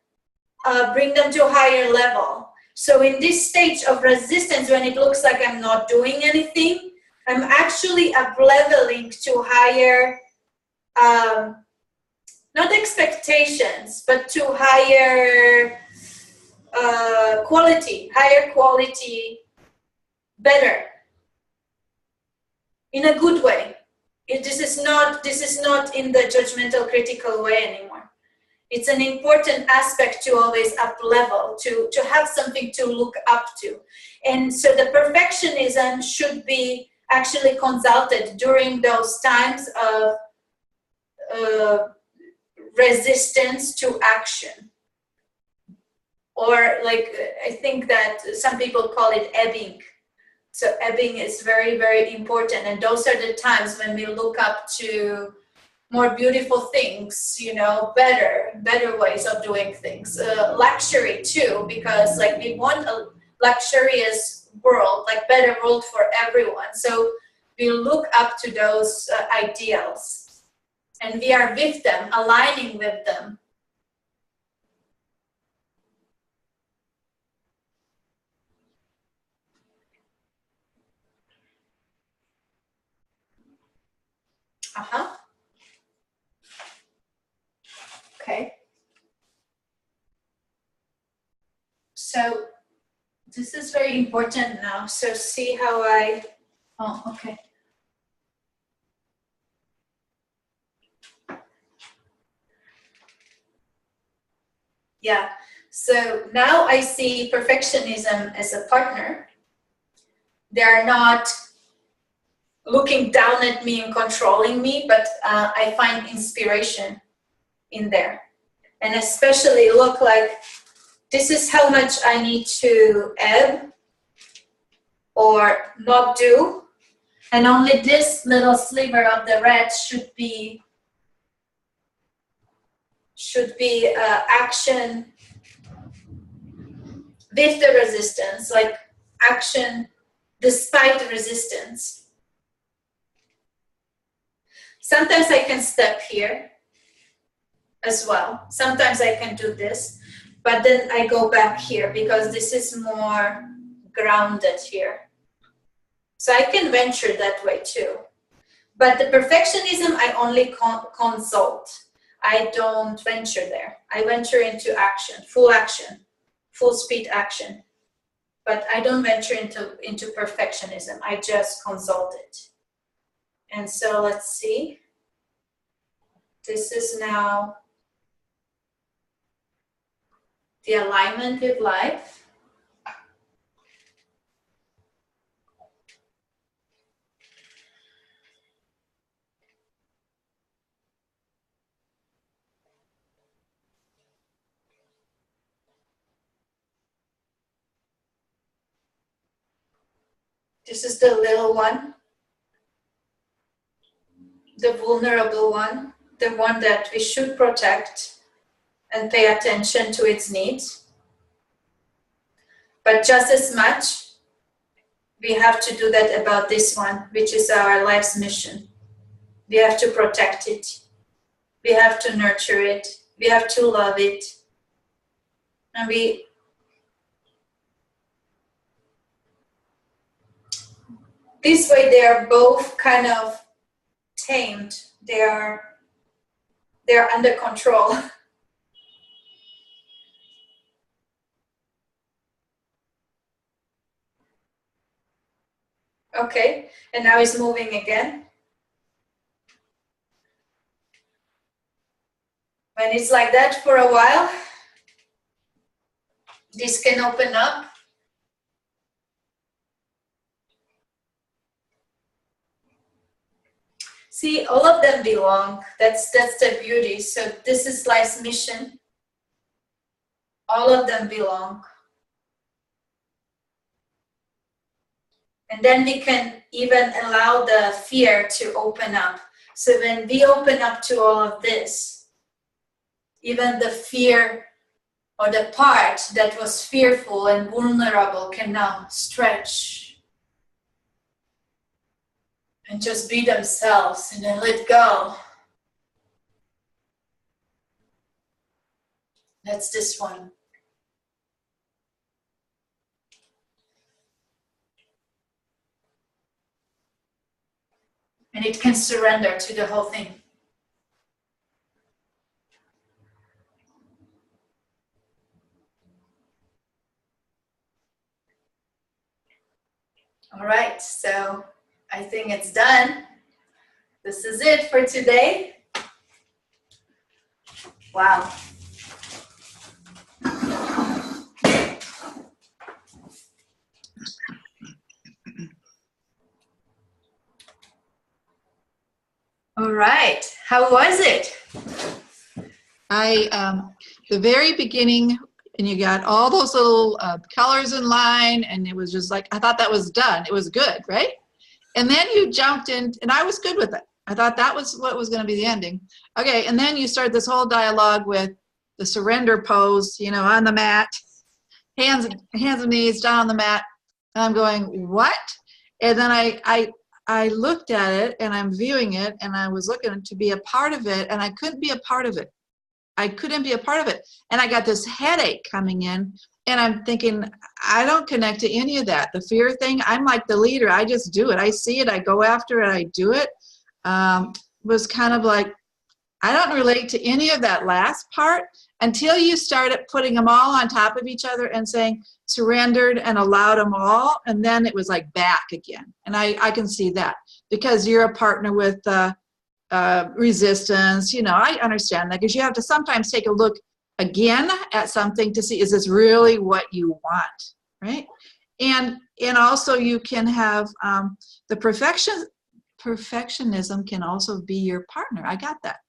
S1: bring them to a higher level. So in this stage of resistance, when it looks like I'm not doing anything, I'm actually up-leveling to higher not expectations, but to higher quality, better, in a good way. This is not in the judgmental, critical way anymore. It's an important aspect to always up level, to have something to look up to. And so the perfectionism should be actually consulted during those times of resistance to action. Or like, I think that some people call it ebbing. So ebbing is very, very important. And those are the times when we look up to more beautiful things, you know, better ways of doing things. Luxury too, because like we want a luxurious world, like better world for everyone. So we look up to those ideals, and we are with them, aligning with them. Okay. So this is very important now. So see how okay. Yeah. So now I see perfectionism as a partner. They are not looking down at me and controlling me, but I find inspiration in there. And especially look like, this is how much I need to ebb or not do. And only this little sliver of the red should be action with the resistance, like action despite the resistance. Sometimes I can step here as well. Sometimes I can do this, but then I go back here because this is more grounded here. So I can venture that way too. But the perfectionism, I only consult. I don't venture there. I venture into action, full speed action. But I don't venture into perfectionism. I just consult it. And so let's see. This is now the alignment with life. This is the little one, the vulnerable one, the one that we should protect and pay attention to its needs. But just as much, we have to do that about this one, which is our life's mission. We have to protect it. We have to nurture it. We have to love it. And this way they are both kind of tamed. They're under control. Okay, and now it's moving again. When it's like that for a while, this can open up. See, all of them belong. That's the beauty. So this is life's mission. All of them belong. And then we can even allow the fear to open up. So when we open up to all of this, even the fear or the part that was fearful and vulnerable can now stretch and just be themselves and then let go. That's this one. And it can surrender to the whole thing. All right, so I think it's done. This is it for today. Wow. All right, how was it?
S6: The very beginning, and you got all those little colors in line, and it was just like, I thought that was done. It was good, right? And then you jumped in, and I was good with it. I thought that was what was going to be the ending. Okay, and then you start this whole dialogue with the surrender pose, you know, on the mat, hands and knees down on the mat. And I'm going, what? And then I looked at it, and I'm viewing it, and I was looking to be a part of it, and I couldn't be a part of it. I couldn't be a part of it. And I got this headache coming in, and I'm thinking, I don't connect to any of that. The fear thing, I'm like the leader. I just do it. I see it. I go after it. I do it. Was kind of like, I don't relate to any of that last part until you started putting them all on top of each other and saying surrendered and allowed them all. And then it was like back again. And I can see that because you're a partner with resistance. You know, I understand that because you have to sometimes take a look again at something to see, is this really what you want, right? And also you can have the perfectionism can also be your partner. I got that.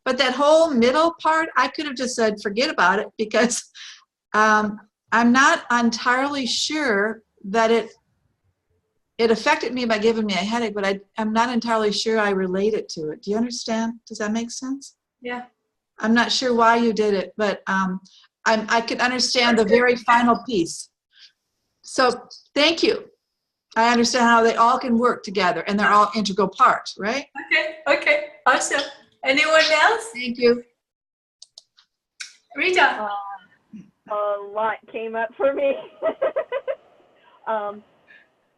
S6: But that whole middle part, I could have just said, forget about it, because I'm not entirely sure that it affected me by giving me a headache, but I'm not entirely sure I related to it. Do you understand? Does that make sense?
S1: Yeah.
S6: I'm not sure why you did it, but I could understand the very final piece. So thank you. I understand how they all can work together, and they're all integral parts, right?
S1: Okay, awesome. Anyone else?
S6: Thank you.
S1: Rita.
S2: A lot came up for me.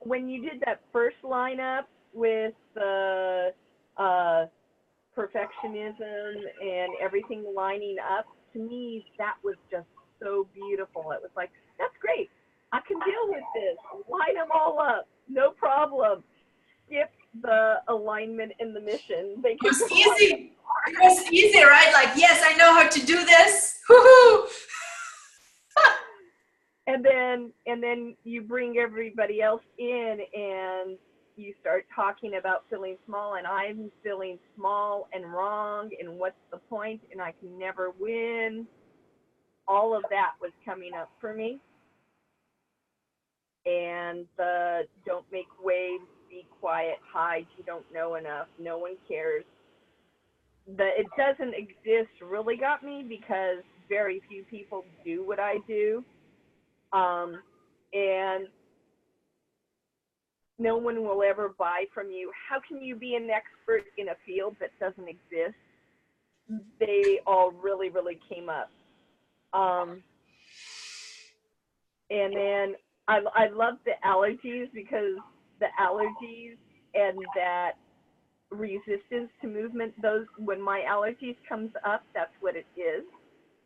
S2: When you did that first lineup with the perfectionism and everything lining up, to me, that was just so beautiful. It was like, that's great. I can deal with this. Line them all up. No problem. Skip the alignment and the mission. They
S1: It was easy. It was easy, right? Like, yes, I know how to do this. Woohoo!
S2: And then you bring everybody else in and you start talking about feeling small, and I'm feeling small and wrong, and what's the point, and I can never win. All of that was coming up for me. And the don't make waves, be quiet, hide, you don't know enough, no one cares. The it doesn't exist really got me because very few people do what I do. And no one will ever buy from you. How can you be an expert in a field that doesn't exist? They all really, really came up. And then I love the allergies, because the allergies and that resistance to movement, those, when my allergies comes up, that's what it is.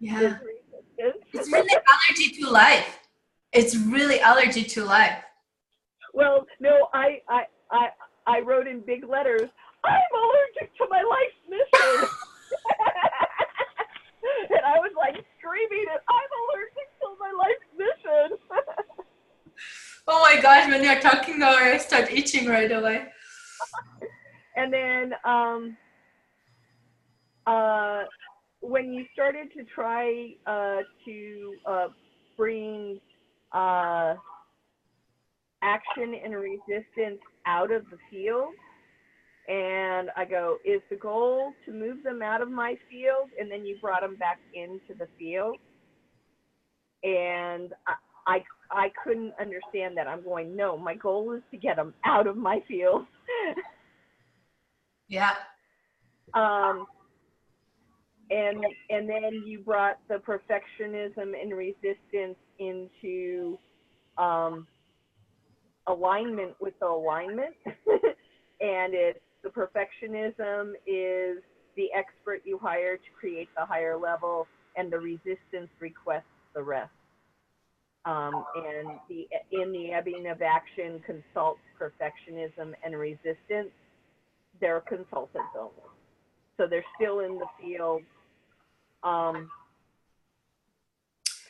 S1: Yeah.
S2: Resistance.
S1: It's really allergy to life. It's really allergy to life.
S2: Well, no, I wrote in big letters, I'm allergic to my life's mission. And I was like screaming it, I'm allergic to my life's mission.
S1: Oh my gosh, when you're talking now, I start itching right away.
S2: And then when you started to try to bring action and resistance out of the field, and I go, is the goal to move them out of my field? And then you brought them back into the field. And I couldn't understand that. I'm going, no, my goal is to get them out of my field.
S1: Yeah.
S2: And then you brought the perfectionism and resistance into alignment with the alignment. And it's the perfectionism is the expert you hire to create the higher level, and the resistance requests the rest. And in the ebbing of action consults perfectionism and resistance. They're consultants only, so they're still in the field.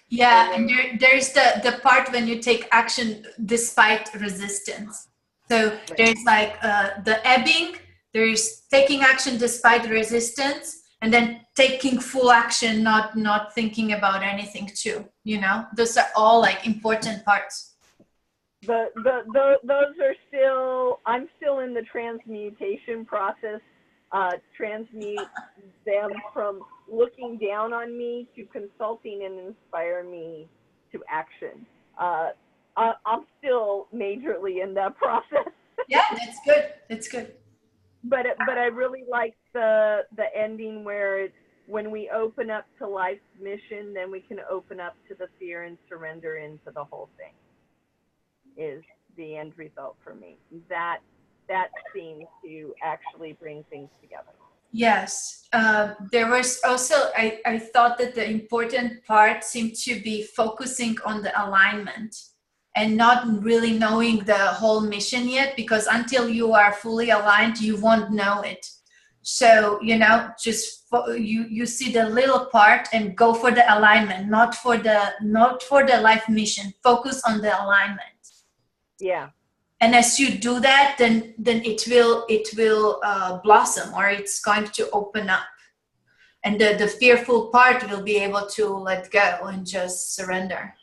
S1: Yeah, and there's the part when you take action despite resistance. So there's like the ebbing, there's taking action despite resistance, and then taking full action, not thinking about anything too. You know, those are all like important parts.
S2: Those are still, I'm still in the transmutation process. Transmute them from looking down on me to consulting and inspire me to action. I'm still majorly in that process.
S1: Yeah, that's good. That's good.
S2: But I really like the ending where it's, when we open up to life's mission, then we can open up to the fear and surrender into the whole thing. Is the end result for me. That seems to actually bring things together.
S1: Yes. There was also, I thought that the important part seemed to be focusing on the alignment and not really knowing the whole mission yet, because until you are fully aligned, you won't know it. So, you know, just you see the little part and go for the alignment, not for the life mission. Focus on the alignment.
S2: Yeah.
S1: And as you do that, then it will blossom, or it's going to open up, and the fearful part will be able to let go and just surrender.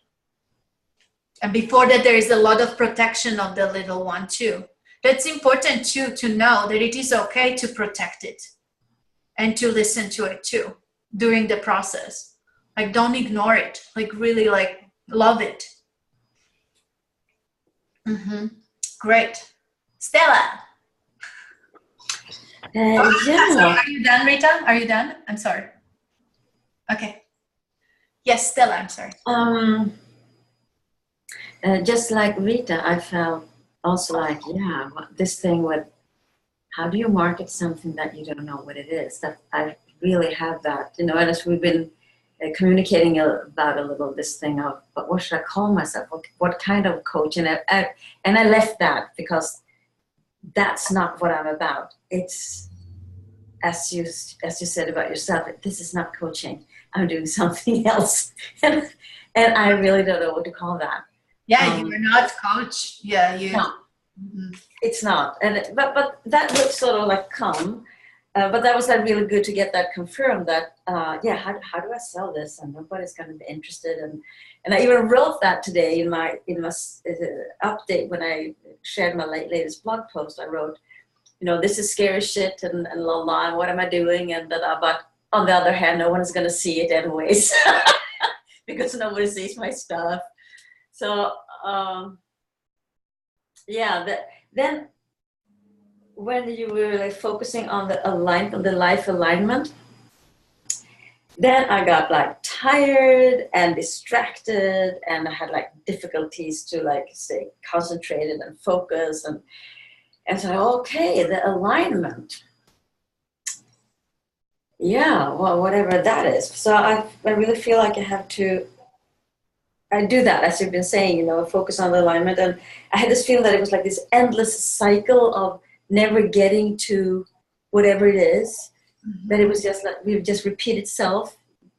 S1: And before that, there is a lot of protection of the little one too. That's important too, to know that it is okay to protect it and to listen to it too during the process. Like, don't ignore it. Like, really, like, love it. Mm-hmm. Great. Stella.
S4: Yeah.
S1: Sorry, are you done, Rita? Are you done? I'm sorry. Okay. Yes, Stella, I'm sorry.
S4: Just like Rita, I felt also like, yeah, this thing with how do you market something that you don't know what it is? That I really have that, you know, and as we've been communicating about a little, this thing of, but what should I call myself? What kind of coach? And I left that because that's not what I'm about. It's, as you said about yourself, this is not coaching. I'm doing something else. and I really don't know what to call that.
S1: Yeah, you are not coach. Yeah, you.
S4: No, it's not. But that would sort of like come. But that was like really good to get that confirmed. That how do I sell this? And nobody's going to be interested. And I even wrote that today in my update when I shared my latest blog post. I wrote, you know, this is scary shit and la la. And what am I doing? And but on the other hand, no one is going to see it anyways because nobody sees my stuff. So then when you were like focusing on the life alignment, then I got like tired and distracted, and I had like difficulties to like stay concentrated and focus, and so okay, the alignment. Yeah, well, whatever that is. So I really feel like I do that, as you've been saying, you know, focus on the alignment. And I had this feeling that it was like this endless cycle of never getting to whatever it is. Mm-hmm. That it was just like, we just repeat itself.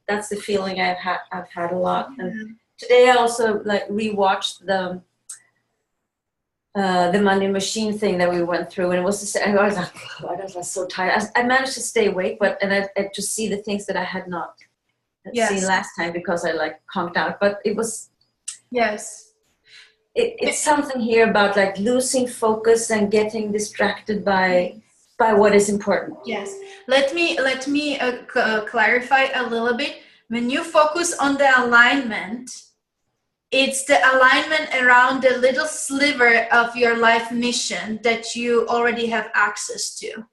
S4: That's the feeling I've had a lot. Mm-hmm. And today I also like rewatched the Monday Machine thing that we went through, and it was the same. I was like, oh, I was so tired. I managed to stay awake, I just see the things that I had not seen last time because I like conked out. But it was it's something here about like losing focus and getting distracted by what is important.
S1: Yes. Let me clarify a little bit. When you focus on the alignment, it's the alignment around the little sliver of your life mission that you already have access to.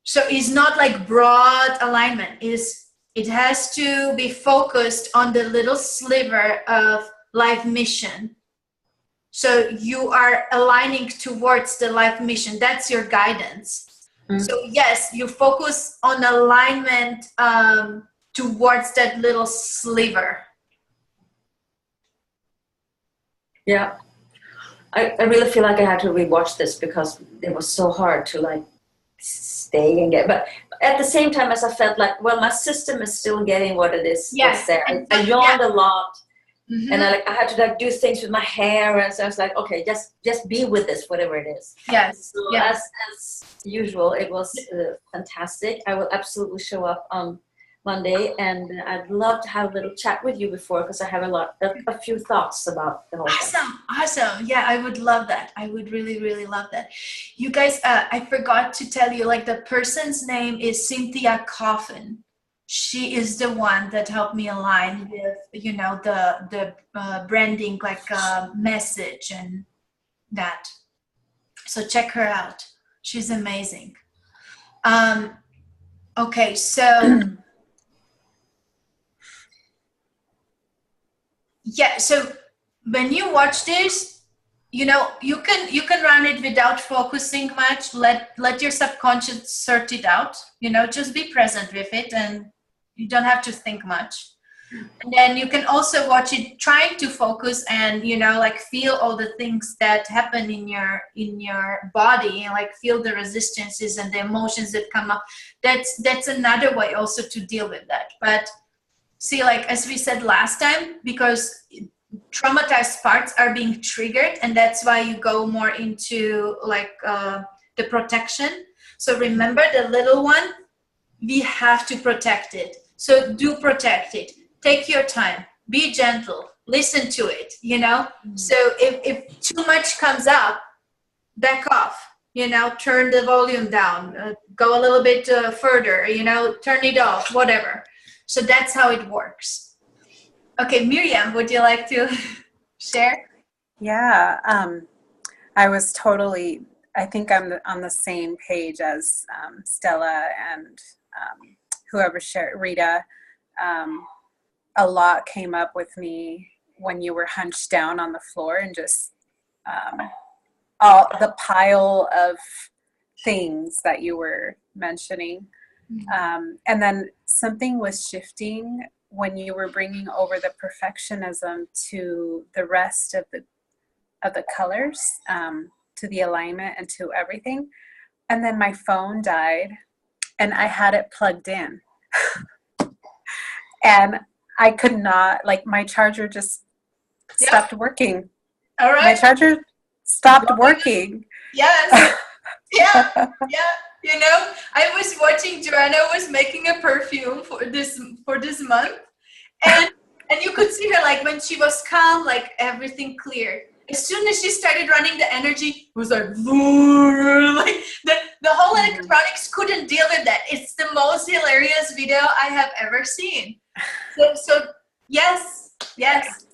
S1: So it's not like broad alignment. It has to be focused on the little sliver of life mission. So you are aligning towards the life mission. That's your guidance. Mm-hmm. So yes, you focus on alignment towards that little sliver.
S4: Yeah. I really feel like I had to rewatch this because it was so hard to like stay and get, but at the same time as I felt like, well, my system is still getting what it is.
S1: Yes.
S4: There. I yawned a lot.
S1: Mm-hmm.
S4: And I had to like do things with my hair, and so I was like, okay, just be with this, whatever it is.
S1: Yes.
S4: So
S1: Yes.
S4: as usual, it was fantastic. I will absolutely show up on Monday, and I'd love to have a little chat with you before, because I have a few thoughts about the whole thing.
S1: Awesome. Yeah, I would love that. I would really, really love that. You guys, I forgot to tell you, like, the person's name is Cynthia Coffin. She is the one that helped me align with, you know, the branding, like, message and that. So check her out. She's amazing. Okay, so yeah, so when you watch this, you know, you can run it without focusing much. Let your subconscious sort it out, you know, just be present with it, and you don't have to think much. And then you can also watch it trying to focus and, you know, like, feel all the things that happen in your body, and like feel the resistances and the emotions that come up. That's another way also to deal with that. But see, like, as we said last time, because traumatized parts are being triggered, and that's why you go more into like the protection. So remember, the little one, we have to protect it. So do protect it. Take your time. Be gentle. Listen to it, you know? So if too much comes up, back off, you know, turn the volume down, go a little bit further, you know, turn it off, whatever. So that's how it works. Okay, Miriam, would you like to share?
S3: Yeah, I was totally, I think I'm on the same page as Stella and whoever shared, Rita. A lot came up with me when you were hunched down on the floor, and just all the pile of things that you were mentioning. And then something was shifting when you were bringing over the perfectionism to the rest of the colors, to the alignment and to everything. And then my phone died, and I had it plugged in. And I could not, like, my charger just stopped working.
S1: All right.
S3: My charger stopped working.
S1: Yes. Yeah. You know, I was watching Joanna was making a perfume for this month, and you could see her, like, when she was calm, like, everything cleared. As soon as she started running, the energy was like, like the whole electronics couldn't deal with that. It's the most hilarious video I have ever seen. So yes.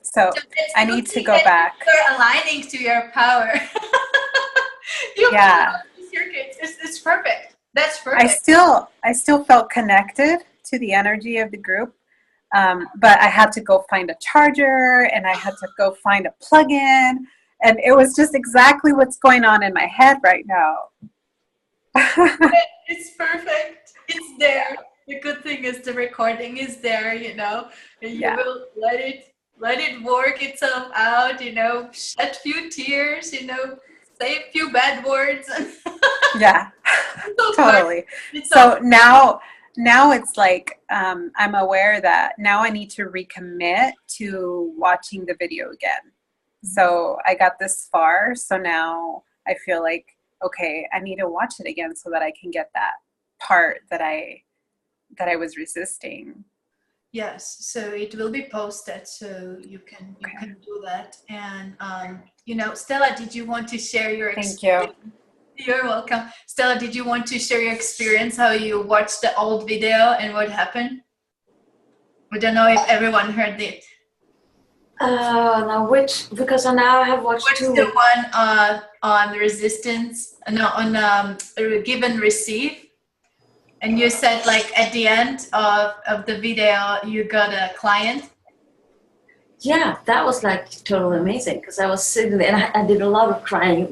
S3: So I need to go back.
S1: You're aligning to your power. It's perfect. That's perfect.
S3: I still felt connected to the energy of the group, but I had to go find a charger, and I had to go find a plug-in, and it was just exactly what's going on in my head right now.
S1: It's perfect. It's there. The good thing is the recording is there, you know, and you will let it work itself out, you know, shed a few tears, you know, say a few bad words.
S3: Yeah, totally. So now it's like, I'm aware that now I need to recommit to watching the video again. So I got this far, so now I feel like, okay, I need to watch it again so that I can get that part that I was resisting.
S1: Yes, so it will be posted, so you can do that. And you know, Stella, did you want to share your experience?
S3: Thank you.
S1: You're welcome. Stella, did you want to share your experience, how you watched the old video and what happened? We don't know if everyone heard it.
S4: Now because now I have watched two.
S1: The one on resistance, no, on give and receive. And you said, like, at the end of the video, you got a client.
S4: Yeah, that was like totally amazing, because I was sitting there and I did a lot of crying,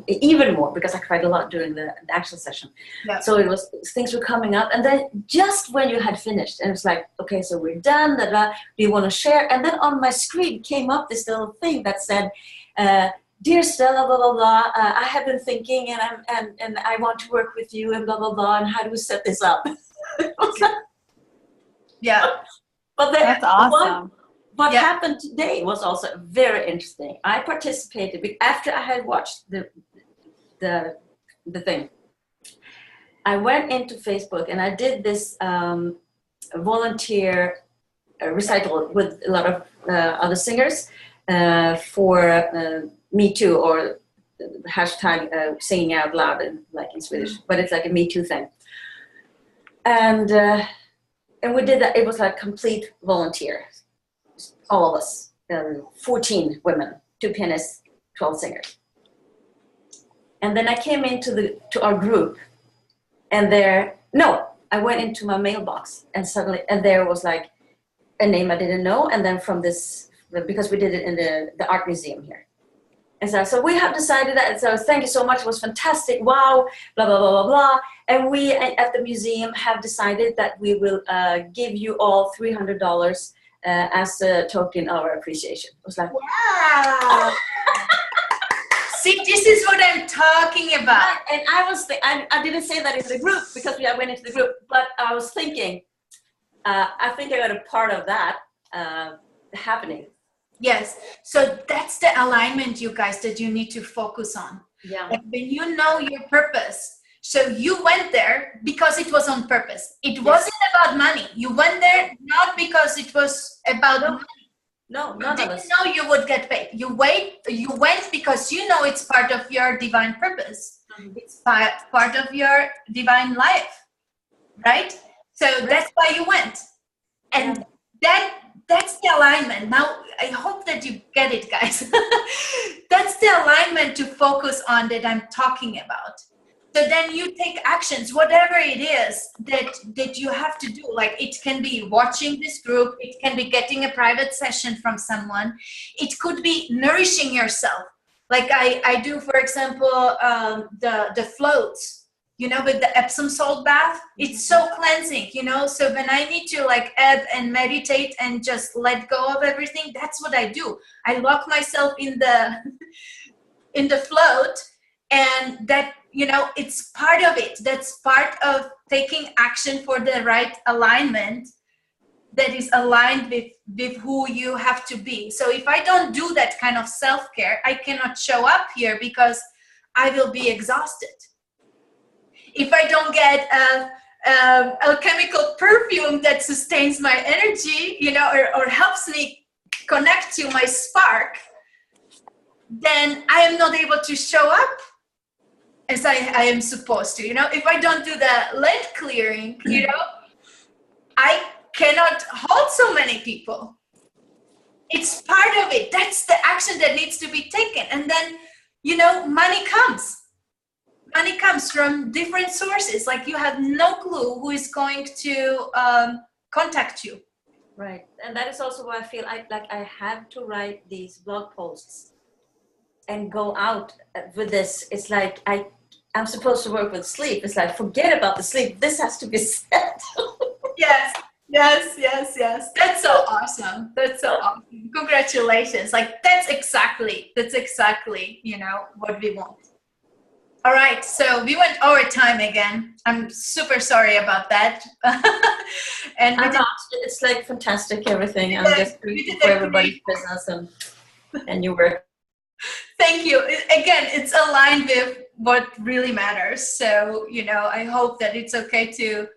S4: even more, because I cried a lot during the action session. Yeah. So things were coming up, and then just when you had finished, and it's like, okay, so we're done, do you want to share? And then on my screen came up this little thing that said, dear Stella, blah blah blah. I have been thinking, and I want to work with you, and blah blah blah. And how do we set this up?
S1: Yeah,
S4: But
S3: That's awesome.
S4: What
S1: Yeah.
S4: happened today was also very interesting. I participated after I had watched the thing. I went into Facebook and I did this volunteer recital with a lot of other singers for Me Too, or hashtag singing out loud, like in Swedish, but it's like a Me Too thing. And we did that. It was like complete volunteer, all of us, 14 women, 2 pianists, 12 singers. And then I came into to our group, and I went into my mailbox, and suddenly, and there was like a name I didn't know, and then from this, because we did it in the art museum here. And so we have decided that, so thank you so much, it was fantastic, wow, blah, blah, blah, blah, blah. And we at the museum have decided that we will give you all $300 as a token of our appreciation. It was like,
S1: wow. See, this is what I'm talking about.
S4: And I didn't say that in the group because I went into the group, but I was thinking, I think I got a part of that happening.
S1: Yes, so that's the alignment, you guys, that you need to focus on.
S4: Yeah.
S1: Like when you know your purpose, so you went there because it was on purpose. It wasn't about money. You went there not because it was about money.
S4: No,
S1: You
S4: none of
S1: didn't
S4: us.
S1: know you would get paid. You went because you know it's part of your divine purpose.
S4: Mhm.
S1: It's part of your divine life, right? So that's why you went. And that's the alignment. Now, I hope that you get it, guys. That's the alignment to focus on that I'm talking about. So then you take actions, whatever it is that you have to do. Like it can be watching this group. It can be getting a private session from someone. It could be nourishing yourself. Like I do, for example, the floats, with the Epsom salt bath. It's so cleansing, so when I need to like ebb and meditate and just let go of everything, that's what I do. I lock myself in the float, and that, it's part of it. That's part of taking action for the right alignment that is aligned with who you have to be. So if I don't do that kind of self-care, I cannot show up here because I will be exhausted. If I don't get a alchemical perfume that sustains my energy, or helps me connect to my spark, then I am not able to show up as I am supposed to. If I don't do the land clearing, I cannot hold so many people. It's part of it. That's the action that needs to be taken. And then, money comes. Money comes from different sources. Like you have no clue who is going to contact you.
S4: Right. And that is also why I feel I have to write these blog posts and go out with this. It's like I'm supposed to work with sleep. It's like, forget about the sleep. This has to be said.
S1: Yes. That's so awesome. That's so awesome. Congratulations. Like that's exactly, what we want. All right, so we went over time again. I'm super sorry about that. And
S4: it's like fantastic, everything. I'm just grateful for everybody's business and your work.
S1: Thank you. Again, it's aligned with what really matters. So, I hope that it's okay to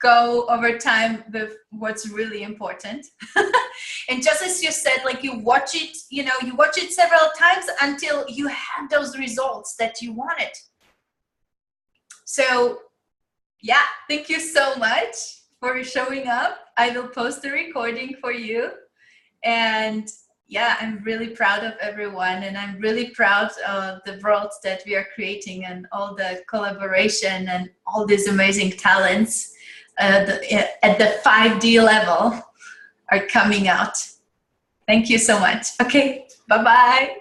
S1: go over time with what's really important. And just as you said, like you watch it several times until you have those results that you wanted. So yeah, thank you so much for showing up. I will post the recording for you. And yeah, I'm really proud of everyone, and I'm really proud of the world that we are creating and all the collaboration and all these amazing talents at the 5D level are coming out. Thank you so much. Okay, bye-bye.